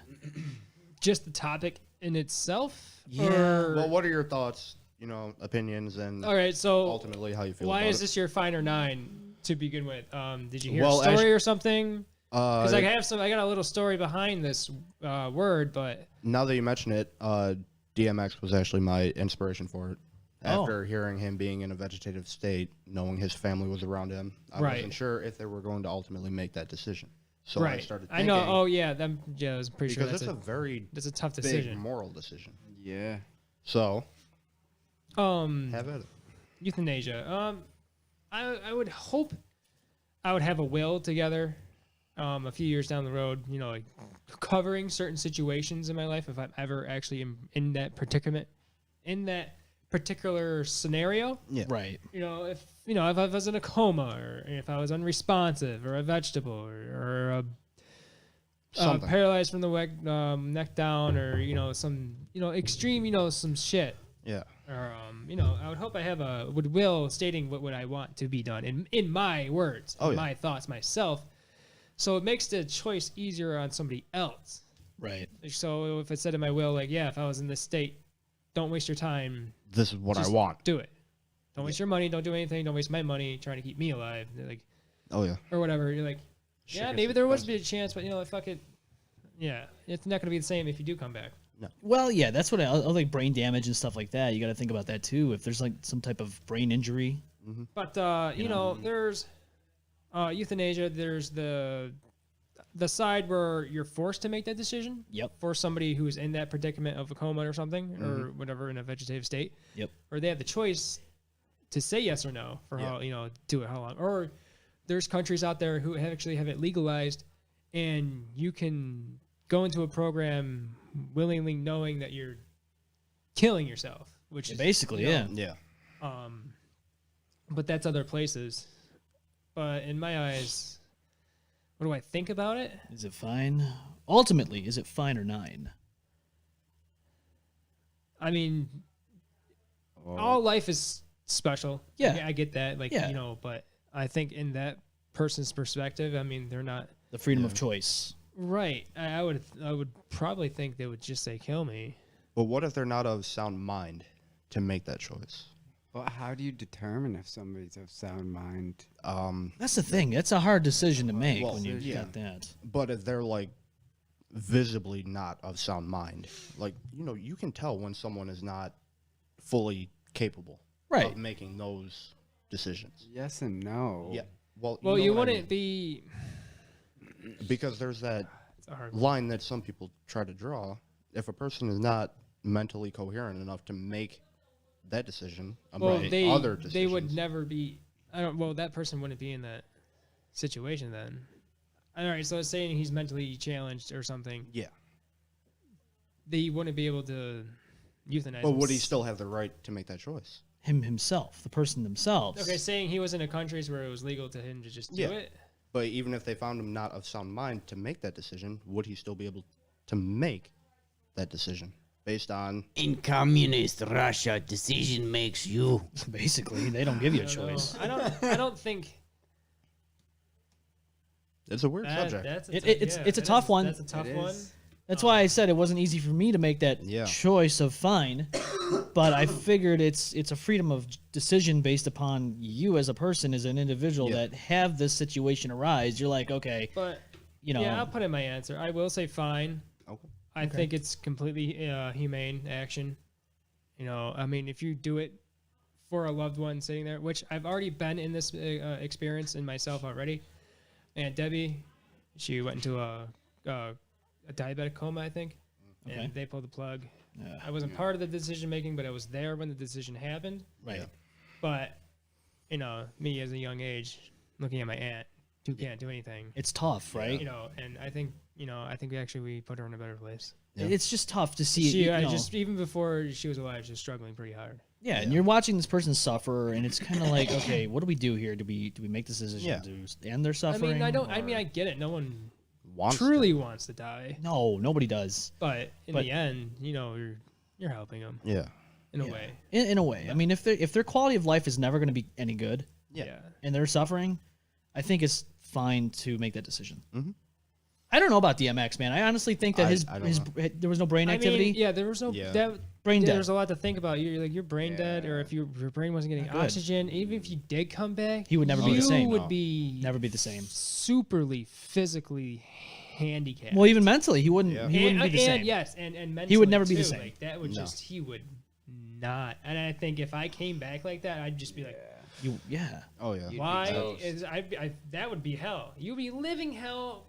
Just the topic in itself? Yeah. Or- Well, what are your thoughts? You know, opinions, and all right, so ultimately how you feel. why about is it? this your fine or 9 to begin with? Did you hear Well, a story actu- or something? Because I Uh, got a little story behind this word, but now that you mention it, DMX was actually my inspiration for it. Oh. After hearing him being in a vegetative state, knowing his family was around him, I Right. wasn't sure if they were going to ultimately make that decision. So I right, started I thinking, know. Oh yeah, I was pretty sure because that's it's a very that's a tough big decision. moral decision. Yeah. So Um, have at it. euthanasia. I would hope I would have a will together. A few years down the road, you know, like covering certain situations in my life if I'm ever actually in that predicament, in that particular scenario. Yeah. Right. You know, if I was in a coma, or if I was unresponsive, or a vegetable, or Something. paralyzed from the neck down, or some extreme some shit. Yeah. Or I would hope I have a will stating what would I want to be done in my words, Oh, in yeah. my thoughts myself. So it makes the choice easier on somebody else. Right. So if it said in my will, like, yeah, if I was in this state, don't waste your time. This is what I just want. Do it. Don't waste your money. Don't do anything. Don't waste my money trying to keep me alive. Like, Oh yeah. or whatever. You're like, Shit yeah, gets maybe there would be a expensive. chance, but fuck it. Yeah, it's not gonna be the same if you do come back. Well, yeah, that's what I like brain damage and stuff like that. You got to think about that too. If there's like some type of brain injury. But there's euthanasia. There's the side where you're forced to make that decision. Yep. For somebody who's in that predicament of a coma or something, or whatever, in a vegetative state. Yep. Or they have the choice to say yes or no for Yeah. how do it how long. Or there's countries out there who actually have it legalized, and you can go into a program willingly knowing that you're killing yourself, which is Basically, you know, yeah. But that's other places. But in my eyes, what do I think about it? Is it fine? Ultimately, is it fine or nine? I mean, all life is special. Yeah. I get that. Like, Yeah. but I think in that person's perspective, I mean, they're not The freedom of choice. right. I would probably think they would just say kill me. But what if they're not of sound mind to make that choice? Well, how do you determine if somebody's of sound mind? That's the thing. It's a hard decision to make Well, when you've yeah. got that. But if they're like visibly not of sound mind, like, you can tell when someone is not fully capable Right. of making those decisions. Yes and no. Yeah. Well, Well, know you what I wouldn't be. mean. Because there's that It's a hard line that some people try to draw. If a person is not mentally coherent enough to make that decision about other decisions, they would never be. I don't. Well, that person wouldn't be in that situation then. All right. So saying he's mentally challenged or something, Yeah. they wouldn't be able to euthanize. But him. would he still have the right to make that choice? Himself, the person themselves. Okay, saying he was in a countries where it was legal to him to just do Yeah. it. But even if they found him not of sound mind to make that decision, would he still be able to make that decision based on? In communist Russia, decision makes you. Basically, they don't give you a I don't know. choice. I don't think. It's a weird subject. That's It's a tough one. That's a tough It one. is. That's why I said it wasn't easy for me to make that choice of fine, but I figured it's a freedom of decision based upon you as a person, as an individual that have this situation arise. You're like, okay, But you know, yeah, I'll put in my answer. I will say fine. Okay. I think it's completely humane action. I mean, if you do it for a loved one sitting there, which I've already been in this experience in myself already. And Debbie, she went into a diabetic coma, I think, and they pulled the plug. I wasn't part of the decision making, but I was there when the decision happened. Right. But me as a young age, looking at my aunt who can't do anything. It's tough, right? And I think actually we put her in a better place. It's just tough to see. She you know, just even before she was alive, she was struggling pretty hard. yeah, and you're watching this person suffer, and it's kind of like, okay, what do we do here? Do we make this decision to end their suffering? I get it. No one Wants truly wants to die, No, nobody does. but in the end, you're helping them Yeah. in a way. In a way, I mean, if their quality of life is never going to be any good, Yeah. and they're suffering, I think it's fine to make that decision. Mhm. I don't know about DMX, man. I honestly think that I don't there was no brain activity. There was no Yeah. Brain dead. There's a lot to think about. You're brain dead, or if your brain wasn't getting Not good. oxygen, even if you did come back, He would never be the same. You would No. be Never be the same. superly physically handicapped. Well, even mentally, he wouldn't. He wouldn't be the same. And yes, and mentally He would never be the too. same. Like that would No. he would not. And I think if I came back like that, I'd just be like, Yeah. Oh yeah. why toast. is that would be hell. You'd be living hell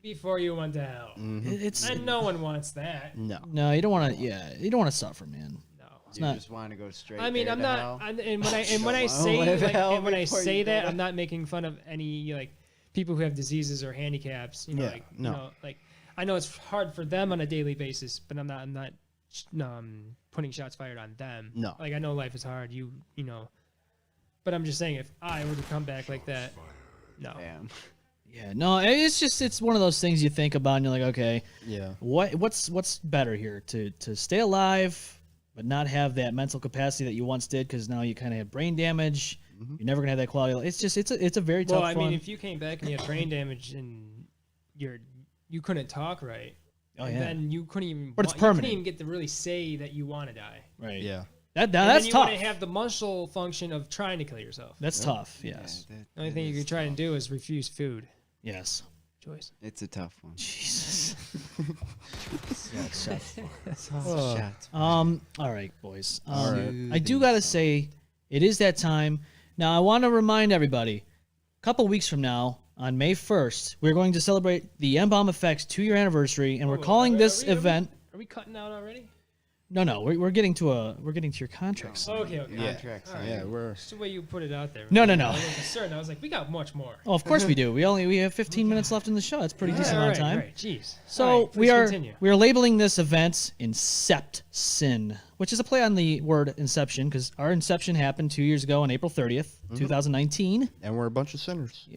before you went to hell, It's and no one wants that. No. you don't want to. Yeah, you don't want to suffer, man. No. You not- just want to go straight. I mean, there I'm to not. hell? And when I wanna say live like, hell and when I before you say go that, to- I'm not making fun of any like people who have diseases or handicaps. Yeah, no. I know it's hard for them on a daily basis, but I'm not putting shots fired on them. No. Like I know life is hard. But I'm just saying if I were to come back like that, no. Damn. Yeah, no, it's one of those things you think about, and you're like, okay, Yeah. what's better here to stay alive, but not have that mental capacity that you once did, because now you kind of have brain damage. You're never gonna have that quality. It's just it's a very tough. Well, I mean, one. if you came back and you had brain damage and you couldn't talk right, Oh, yeah. then you couldn't even. But it's You couldn't permanent. even get to really say that you want to die. right, Yeah. And that's then you tough. wouldn't have the muscle function of trying to kill yourself. That's tough. Yes, The only thing you could try and do is refuse food. yes. Choice. It's a tough one. Jesus. Shots. All right, boys. I do gotta say, it is that time. Now, I want to remind everybody, a couple weeks from now, on May 1st, we're going to celebrate the M-Balm Effect's 2-year anniversary, and we're calling this event. Are we cutting out already? No, we're getting to your contracts. Okay. Contracts. All right. Yeah, we're. Just the way you put it out there. No. I was a little concerned. I was like, we got much more. Oh, of course we do. We have 15 minutes left in the show. That's pretty decent amount of time. Right. Jeez. So All right, please continue. we are labeling this event Incept Sin, which is a play on the word Inception, because our Inception happened 2 years ago on April 30th, 2019. And we're a bunch of sinners.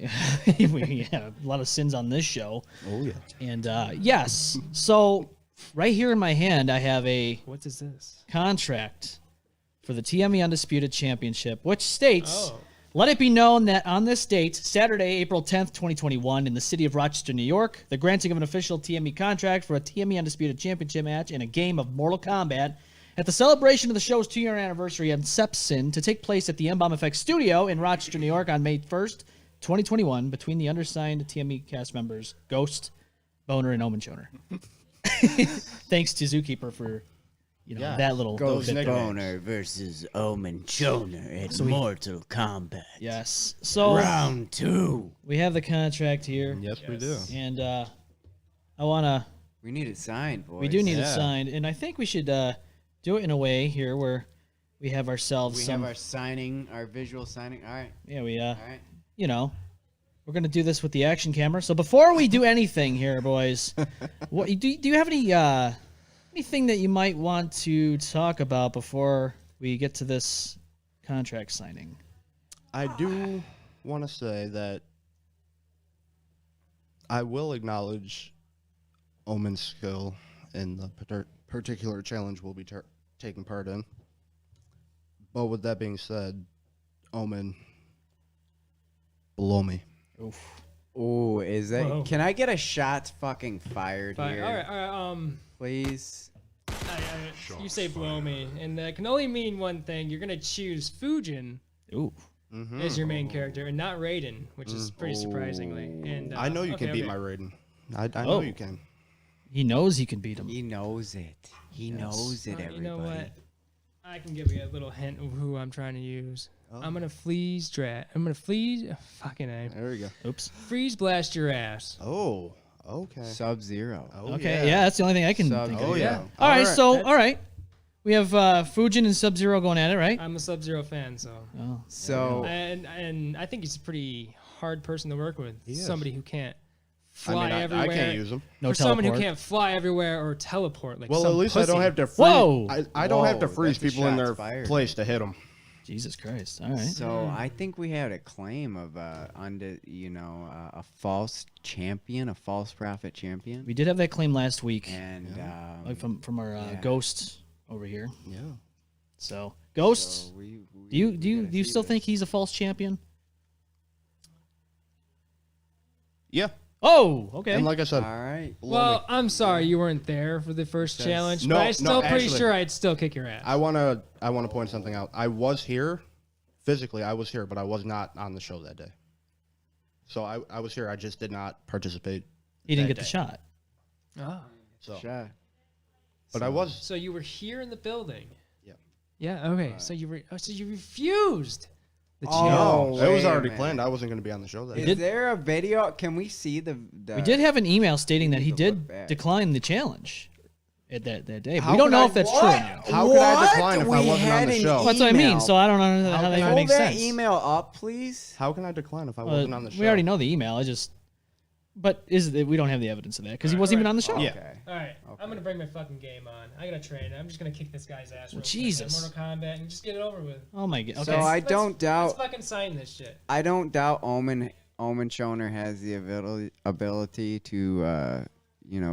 We have a lot of sins on this show. Oh yeah. And yes, so right here in my hand, I have a What is this? contract for the TME Undisputed Championship, which states, let it be known that on this date, Saturday, April 10th, 2021, in the city of Rochester, New York, the granting of an official TME contract for a TME Undisputed Championship match in a game of Mortal Kombat at the celebration of the show's 2-year anniversary of Inception to take place at the M-Balm Effect Studio in Rochester, New York on May 1st, 2021, between the undersigned TME cast members, Ghost, Boner, and Omen Choner. Thanks to Zookeeper for that little Ghost bit there. Boner versus Omen Choner at Mortal Kombat. Yes. So Round 2. we have the contract here, Yes, we do. and I wanna. We need it signed, boys. We do need it Yeah. signed, and I think we should do it in a way here where we have ourselves We some. have our signing, our visual signing. All right. Yeah, we All right. you know, we're gonna do this with the action camera. So before we do anything here, boys, what do you have any anything that you might want to talk about before we get to this contract signing? I do want to say that I will acknowledge Omen's skill in the particular challenge we'll be taking part in. But with that being said, Omen, below me. Oof. Oh, is that? Whoa. Can I get a shots fucking fired Fine. here? All right. Please. You say blow me, and that can only mean one thing. You're gonna choose Fujin Ooh. as your main character, and not Raiden, which is pretty surprisingly. And I know you can beat my Raiden. I know you can. He knows he can beat him. He knows it. He knows it, everybody. You know what? I can give you a little hint of who I'm trying to use. I'm gonna fucking name. There we go. Oops. Freeze blast your ass. Oh, okay. Sub-Zero. Oh, Okay, yeah, that's the only thing I can think of. Sub-Zero. Oh, yeah. All right, Alright. so all right, we have Fujin and Sub-Zero going at it, right? I'm a Sub-Zero fan, so. Oh. So And I think he's a pretty hard person to work with. He is. Somebody who can't I fly mean, everywhere. I can't use them. No For someone who teleport. can't fly everywhere or teleport, like Well, some at least I pussy. don't have to freeze. Whoa! I don't have to Whoa, freeze that's a people in shots their fired. place to hit them. Jesus Christ! All right. So I think we had a claim of a false champion, a false prophet champion. We did have that claim last week And from our yeah. Ghost over here. Yeah. So Ghost, so we do you gotta see still this. think he's a false champion? Yeah. Oh, okay. And like I said, All right. Well, I'm sorry you weren't there for the first Says- challenge, No, but I'm no, still pretty actually- sure I'd still kick your ass. I wanna point something out. I was here, physically. I was here, but I was not on the show that day. So I was here. I just did not participate. He didn't that get the day. shot. Ah. So, Shot. but I was. So you were here in the building. Yeah. Yeah. Okay. So you refused the Oh, challenge. No, it was wait a already minute. planned. I wasn't going to be on the show that Is day. there a video? Can we see the We did have an email stating that need he to did look back. decline the challenge at that day. But How we don't could know I- if that's What? true or not. How could I decline if I We wasn't on had the an show? That's what I mean. email. So I don't know how that even Hold makes that sense. email up, please. How can I decline if I wasn't on the show? We already know the email. But we don't have the evidence of that because he wasn't even on the show. Yeah. Okay. All right. I'm gonna bring my fucking game on. I gotta train. I'm just gonna kick this guy's ass. Real Jesus. Quick at Mortal Kombat and just get it over with. Oh my god. Okay. So I Let's- don't doubt. Let's fucking sign this shit. I don't doubt Omen Shoner has the ability to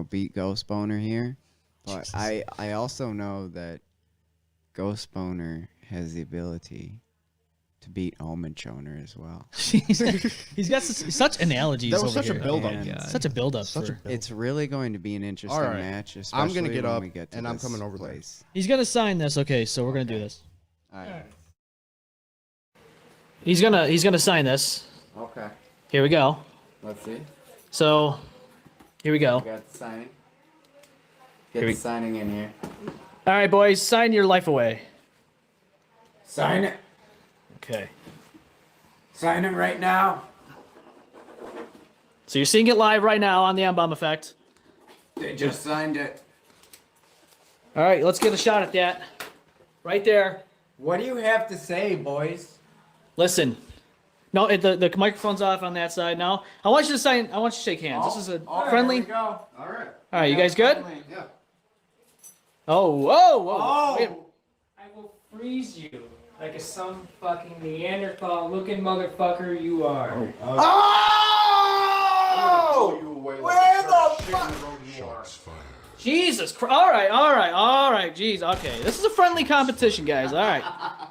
beat Ghost Boner here, but I also know that Ghost Boner has the ability to beat Omen Shoner as well. He's got such analogies. That was over such a here. build-up. And Such a build up. Such a It's really going to be an interesting All right. match. I'm gonna especially get when up, we get to and I'm this coming over there. place. He's gonna sign this. Okay, so we're gonna do this. All right. He's gonna sign this. Okay. Here we go. Let's see. So here we go. Got the signing. Here Get we- the signing in here. All right, boys, sign your life away. Sign it. Okay. Sign it right now. So you're seeing it live right now on the M-Balm Effect. They just signed it. All right, let's get a shot at that. Right there. What do you have to say, boys? Listen. No, the microphone's off on that side now. I want you to sign. I want you to shake hands. This is a friendly. Here we go. All right. All right, you guys good? Yeah. Oh, whoa, whoa. Oh. Wait. I will freeze you like a some fucking Neanderthal-looking motherfucker you are. Oh! Where the fuck? Jesus Christ. All right. Jeez, okay. This is a friendly competition, guys. All right.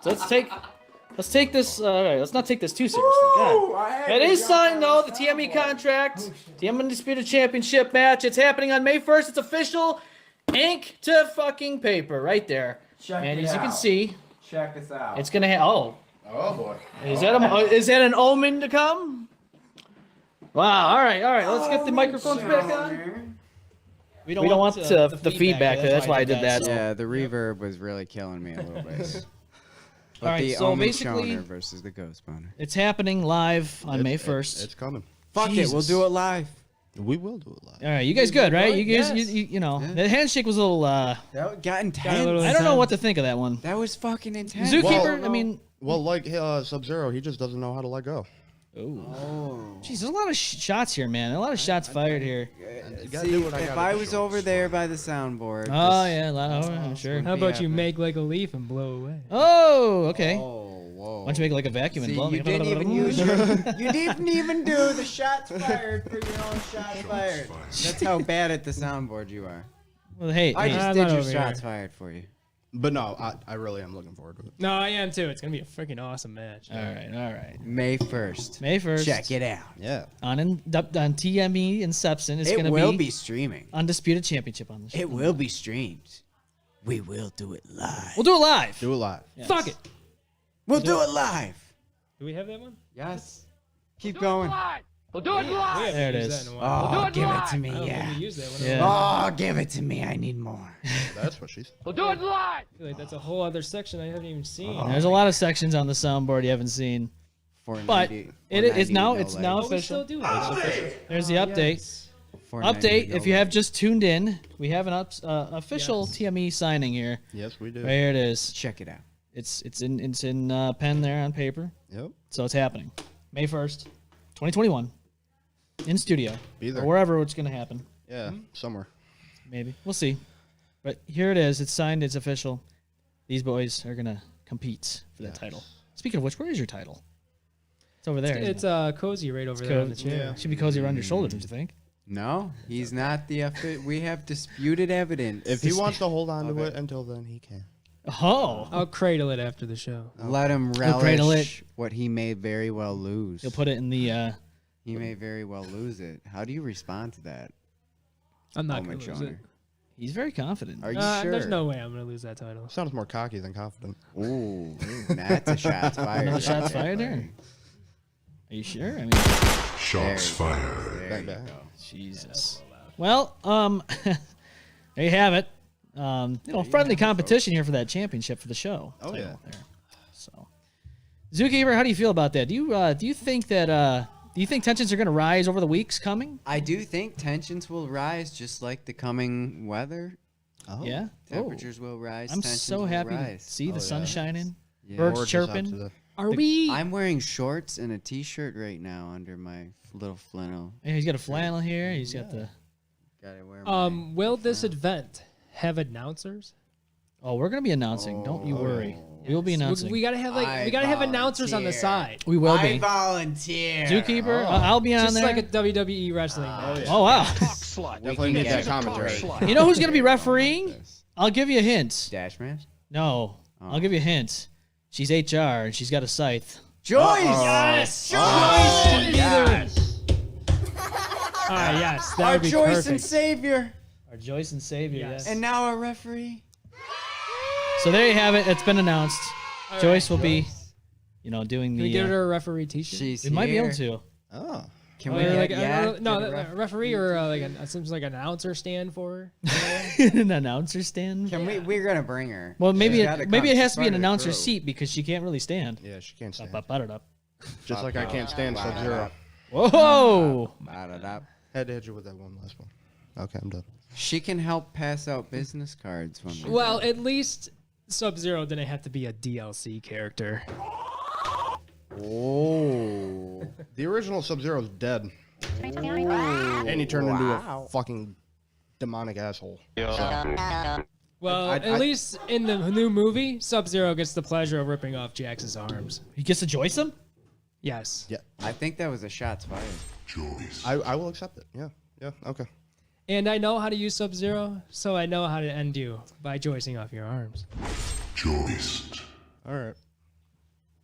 So let's take this, all right, let's not take this too seriously. God. It is signed, though, the TME contract, TM Undisputed Championship match. It's happening on May 1st. It's official. Ink to fucking paper right there. And as you can see, Check this out. it's going to have, Oh boy. is that an omen to come? Wow, all right. Let's get the microphones back on. We don't want the feedback. That's why I did that. Yeah, the reverb was really killing me a little bit. But All right, the so Omen basically- Shoner versus the Ghost Boner. It's happening live on May 1st. It's coming. Fuck it, we'll do it live. We will do it live. All right, you guys good, right? You guys, Yes. you know, the handshake was a little. That got intense. little I don't know what to think of that one. That was fucking intense. Zookeeper, I mean, Well, like Sub-Zero, he just doesn't know how to let go. Jeez, there's a lot of shots here, man. A lot of shots fired here. You gotta See, do what I if gotta I do. was over there by the soundboard. Oh this- yeah, a lot of sure. How about you make like a leaf and blow away? Oh, okay. Oh, whoa. Why don't you make like a vacuum and See, blow you me? didn't even use your, you didn't even do the shots fired for your own shots fired. That's how bad at the soundboard you are. Well, hey, I hey, just I'm did not your over shots here. fired for you. But no, I really am looking forward to it. No, I am too. It's gonna be a freaking awesome match. all right. May 1st. May 1st. Check it out. Yeah. On TME Inception. It's It gonna will be streaming. Undisputed Championship on the show. It will be streamed. We will do it live. We'll do it live. Do it live. Fuck it. We'll do it live. Do we have that one? Yes. Keep going. We haven't There it used is. that in a while. Oh, give it to me, I don't think yeah. we used that one. Yeah. Oh, give it to me. I need more. That's what she's. I feel like that's a whole other section I haven't even seen. There's a lot of sections on the soundboard you haven't seen, but it's now Oh, we official. still do that. There's the update. Yes. Update. If you have just tuned in, we have an official TME signing here. Yes, we do. Right here it is. Check it out. It's in pen there on paper. Yep. So it's happening, May 1st, 2021, in studio Be there. or wherever it's gonna happen. Yeah, somewhere. Maybe we'll see. But here it is. It's signed. It's official. These boys are gonna compete for that title. Speaking of which, where is your title? It's over there. It's cozy right over It's there on the cozy. chair. Should be cozy around your shoulder, don't you think? No, he's not the. We have disputed evidence. If he wants to hold on to it until then, he can. Oh, I'll cradle it after the show. Let him cradle relish what he may very well lose. you'll put it in the. He may very well lose it. How do you respond to that? I'm not Omen gonna lose it. Shoner? He's very confident. Are you sure? There's no way I'm gonna lose that title. Sounds more cocky than confident. Ooh, that's a shot fired. Another shots fired there. Are you sure? I mean, Shots fired. Bang, bang. Jesus. Well, there you have it. Friendly competition here for that championship for the show. Oh, title yeah. There. So, Zookeeper, how do you feel about that? Do you think that do you think tensions are going to rise over the weeks coming? I do think tensions will rise, just like the coming weather. Oh. Yeah. Temperatures will rise. I'm tensions so will happy to rise. see the sun shining, Yeah. birds Gorgeous out chirping. to the- Are we? I'm wearing shorts and a t-shirt right now under my little flannel. Yeah, he's got a flannel here. He's got the. Gotta wear my Will this event have announcers? Oh, we're going to be announcing. Don't you worry. We will be announcing. We gotta have announcers on the side. We will be. volunteer. Zookeeper, I'll be on Just there. like a WWE wrestling match. Oh wow! Definitely need that commentary. You know who's gonna be refereeing? I'll give you a hint. Dash man. No, I'll give you a hint. She's HR and she's got a scythe. Joyce. Yes! Yes. Yes, that Our would be Joyce perfect. and Savior, Our Joyce and Savior. Yes. Yes. and now a referee. So there you have it. It's been announced. All Joyce right. will be, doing Can the. we get her a referee T-shirt? She's we might be able here. to. Oh. Can Or we like get a referee or seems like an announcer stand for her. An announcer stand. Can we? We're gonna bring her. Well, maybe She's gotta maybe come. it has to be an She's announcer through. seat because she can't really stand. Yeah, she can't stand. Ba-ba-ba-da-da. Just like I can't stand Sub-Zero. Whoa! Ba-da-da. Had to hit you with that one last one. Okay, I'm done. She can help pass out business cards when we Well, at least Sub-Zero didn't have to be a DLC character. Oh. The original Sub-Zero's dead. And he turned into a fucking demonic asshole. Well, at least in the new movie, Sub-Zero gets the pleasure of ripping off Jax's arms. He gets to joist him? Yes. Yeah. I think that was a shots fired. I will accept it. Yeah. Yeah. Okay. And I know how to use Sub-Zero, so I know how to end you by joisting off your arms. All right.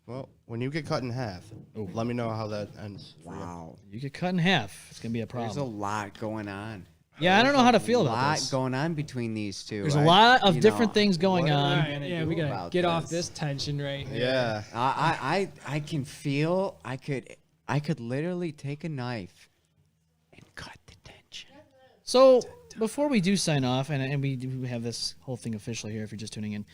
Well, when you get cut in half, let me know how that ends. Wow. You get cut in half. It's gonna be a There's a problem. lot going on. Yeah, I don't know how to feel about lot this. going on between these two. There's a lot of you different know, things going what are on. we gonna Yeah, do we gotta about get off this tension right here. Yeah. I can feel I could literally take a knife and cut the tension. So before we do sign off, and we do have this whole thing officially here, if you're just tuning in,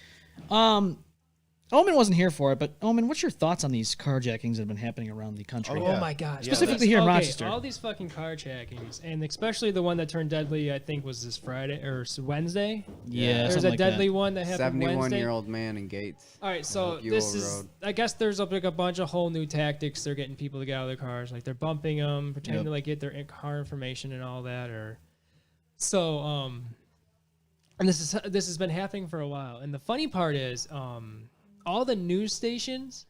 Omen wasn't here for it, but Omen, what's your thoughts on these carjackings that have been happening around the country? Oh my God! Specifically here in Rochester. All these fucking carjackings, and especially the one that turned deadly. I think was this Friday or Wednesday. Yeah, there's something a like deadly that. one that happened Wednesday. 71-year-old man in Gates. All right, so this is. I guess there's like a bunch of whole new tactics. They're getting people to get out of their cars, like they're bumping them, pretending to like get their car information and all that, or so. And this has been happening for a while. And the funny part is, all the news stations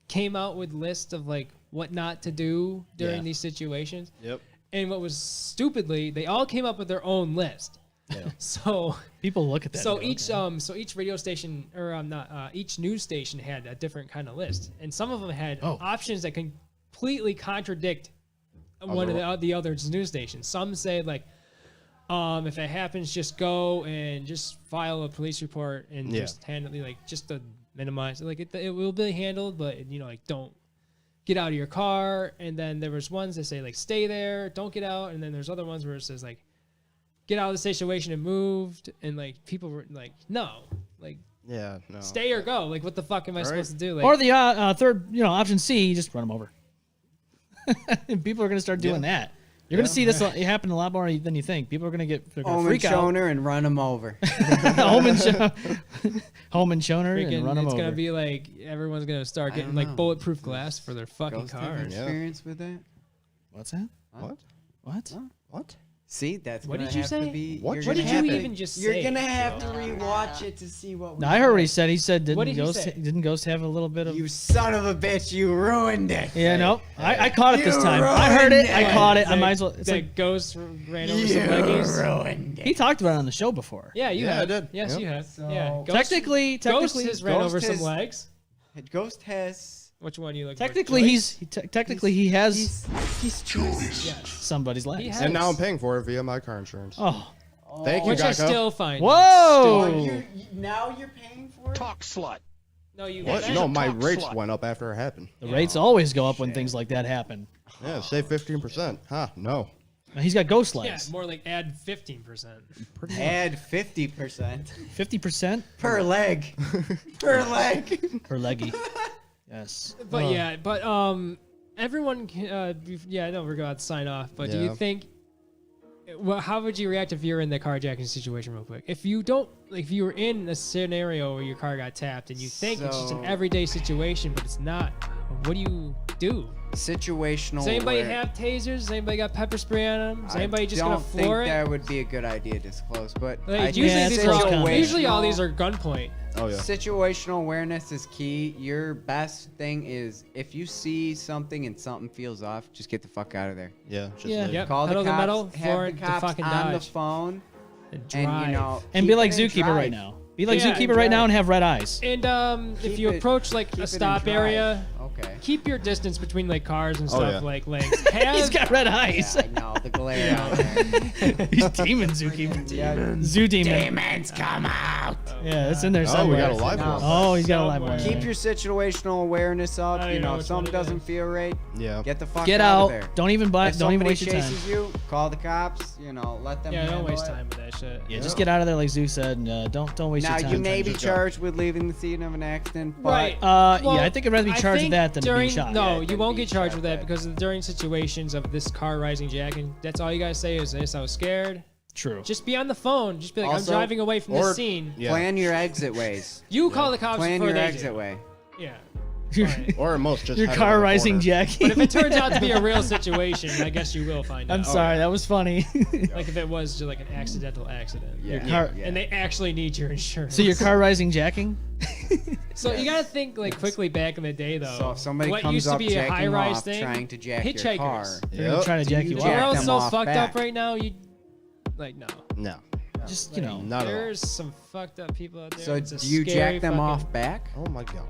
came out with lists of like what not to do during these situations. Yep. And what was stupidly, they all came up with their own list. Yeah. So people look at that. So and go, each okay. so each radio station or each news station had a different kind of list, and some of them had options that completely contradict one of the other news stations. Some say like, if it happens, just go and just file a police report and just handle it, like just to minimize it. Like it will be handled, but like don't get out of your car. And then there was ones that say like stay there, don't get out. And then there's other ones where it says like get out of the situation and moved. And like people were like no, like no, stay or go. Like what the fuck am I supposed to do? Like, or the third, option C, just run them over. And people are gonna start doing that. You're going to see this happen a lot more than you think. People are going to get freak out. Omen and run him over. Omen Shoner and run him over. It's going to be like everyone's going to start getting like bulletproof glass for their fucking Ghost have cars. experience with that? What's that? What? See, that's what gonna did you have say? to be. What did you even just say? You're gonna have to rewatch it to see what. No, I heard what he said. He said What didn't did he Ghost say? didn't Ghost have a little bit of? You son of a bitch! You ruined it. Yeah, no, I caught it this time. I heard it. I caught it. I might as well. It's like Ghost ran over some leggies. Ruined it. he talked about it on the show before. Yeah, you have. I did. Yes, Yep. you have. So- Yeah. Technically, Ghost has ran Ghost over some has- legs. Ghost has. Which one are you looking technically for? he has He's choice. Yes. somebody's legs. He has- And now I'm paying for it via my car insurance. Oh, Thank you, Which I Geico. still find. whoa! Now you're paying for it. Talk slut. No, you. What? haven't. No, my Talk rates slut. went up after it happened. The rates always go up when things like that happen. Yeah, save 15%. Huh? No. Now, he's got ghost Yeah, legs. more like add 15%. Add 50% 50% per leg. Per leg. per leggy. Yes. But everyone. I know we're going to sign off. But do Yeah. you think? Well, how would you react if you're in the carjacking situation, real quick? If you were in a scenario where your car got tapped and you think it's just an So- everyday situation, but it's not, what do you do? Situational. Does anybody where- have tasers? Does anybody got pepper spray on them? Is anybody just gonna I don't floor think it? that would be a good idea to disclose, but Like, I usually, Yeah, these it's are close all, combat. usually all these are gunpoint. Oh, yeah. Situational awareness is key. Your best thing is if you see something and something feels off, just get the fuck out of there. Yeah. Just Yeah. leave. Yep. Call the Pedal to cops. metal, floor have it the to cops fucking on the dodge. phone, And and drive. keep be like it and Zookeeper right drive. now. Be like Yeah, Zookeeper right now and have red eyes. And if Keep you it- approach like keep a it and stop drive. area, Okay. keep your distance between like cars and Oh, stuff yeah. like lengths. He's got red eyes. Yeah, I know the glare out there. He's demon Zookeeper. Zoo demon. Demons come out. Yeah, it's in there Oh, we somewhere. got a live one. Oh, he's got a live one. Somewhere. Keep your situational awareness up. I You know know, which if something one it doesn't is. feel right, Yeah. get the fuck Get out out. of there. Don't even If don't even somebody waste your time. chases you, call the cops. You know, let them. Yeah, don't handle waste it. time with that shit. Yeah, just get out of there like Zoo said, and don't waste Now your time. you may be Just go. charged with leaving the scene of an accident, but Right. Yeah, I think I'd rather be charged with think that than being during, shot. No, Yeah, you won't be get charged with that shot, because during situations of this car rising jacking, that's all you guys say is this. I was scared. True. Just be on the phone. Just be like, Also- I'm driving away from or- this scene. Yeah. Plan your exit ways. You call the cops Plan before your they exit do. way. Yeah. Your, Fine. Or at most just your head car around the rising corner. jacking. But if it turns out to be a real situation, I guess you will find out. I'm sorry, that was funny. Like if it was just like an accidental accident. Yeah. car- yeah. And they actually need your insurance. So your car rising jacking? So you gotta think like quickly back in the day though. So if somebody what comes used to up be a jacking high-rise off, thing, trying to jack your hitchhikers. car, They're gonna try to jack you jack We're off. all them so off fucked back. up right now. You like no. No, Just, you know. not at all. There's some fucked up people out there. So It's a do you scary jack them fucking- off back? Oh my god.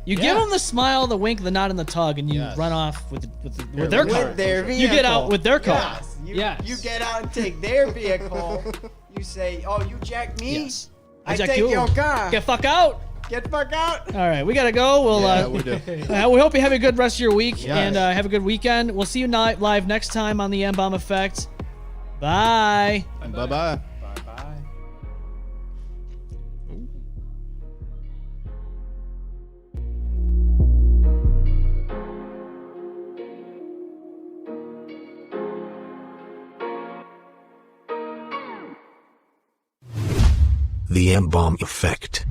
You Yeah. give them the smile, the wink, the nod, and the tug, and you Yes. run off with their With car. their You get out vehicle. with their car. Yes. Yes. You get out and take their vehicle. You say, "Oh, you jacked me. Yes. I jack take you. your car. Get fuck out. Get the fuck out." All right, we gotta go. We'll Yeah, we do. we hope you have a good rest of your week Yes. and have a good weekend. We'll see you live next time on the M-Balm Effect. Bye. Bye bye. Bye bye. The M-Balm Effect.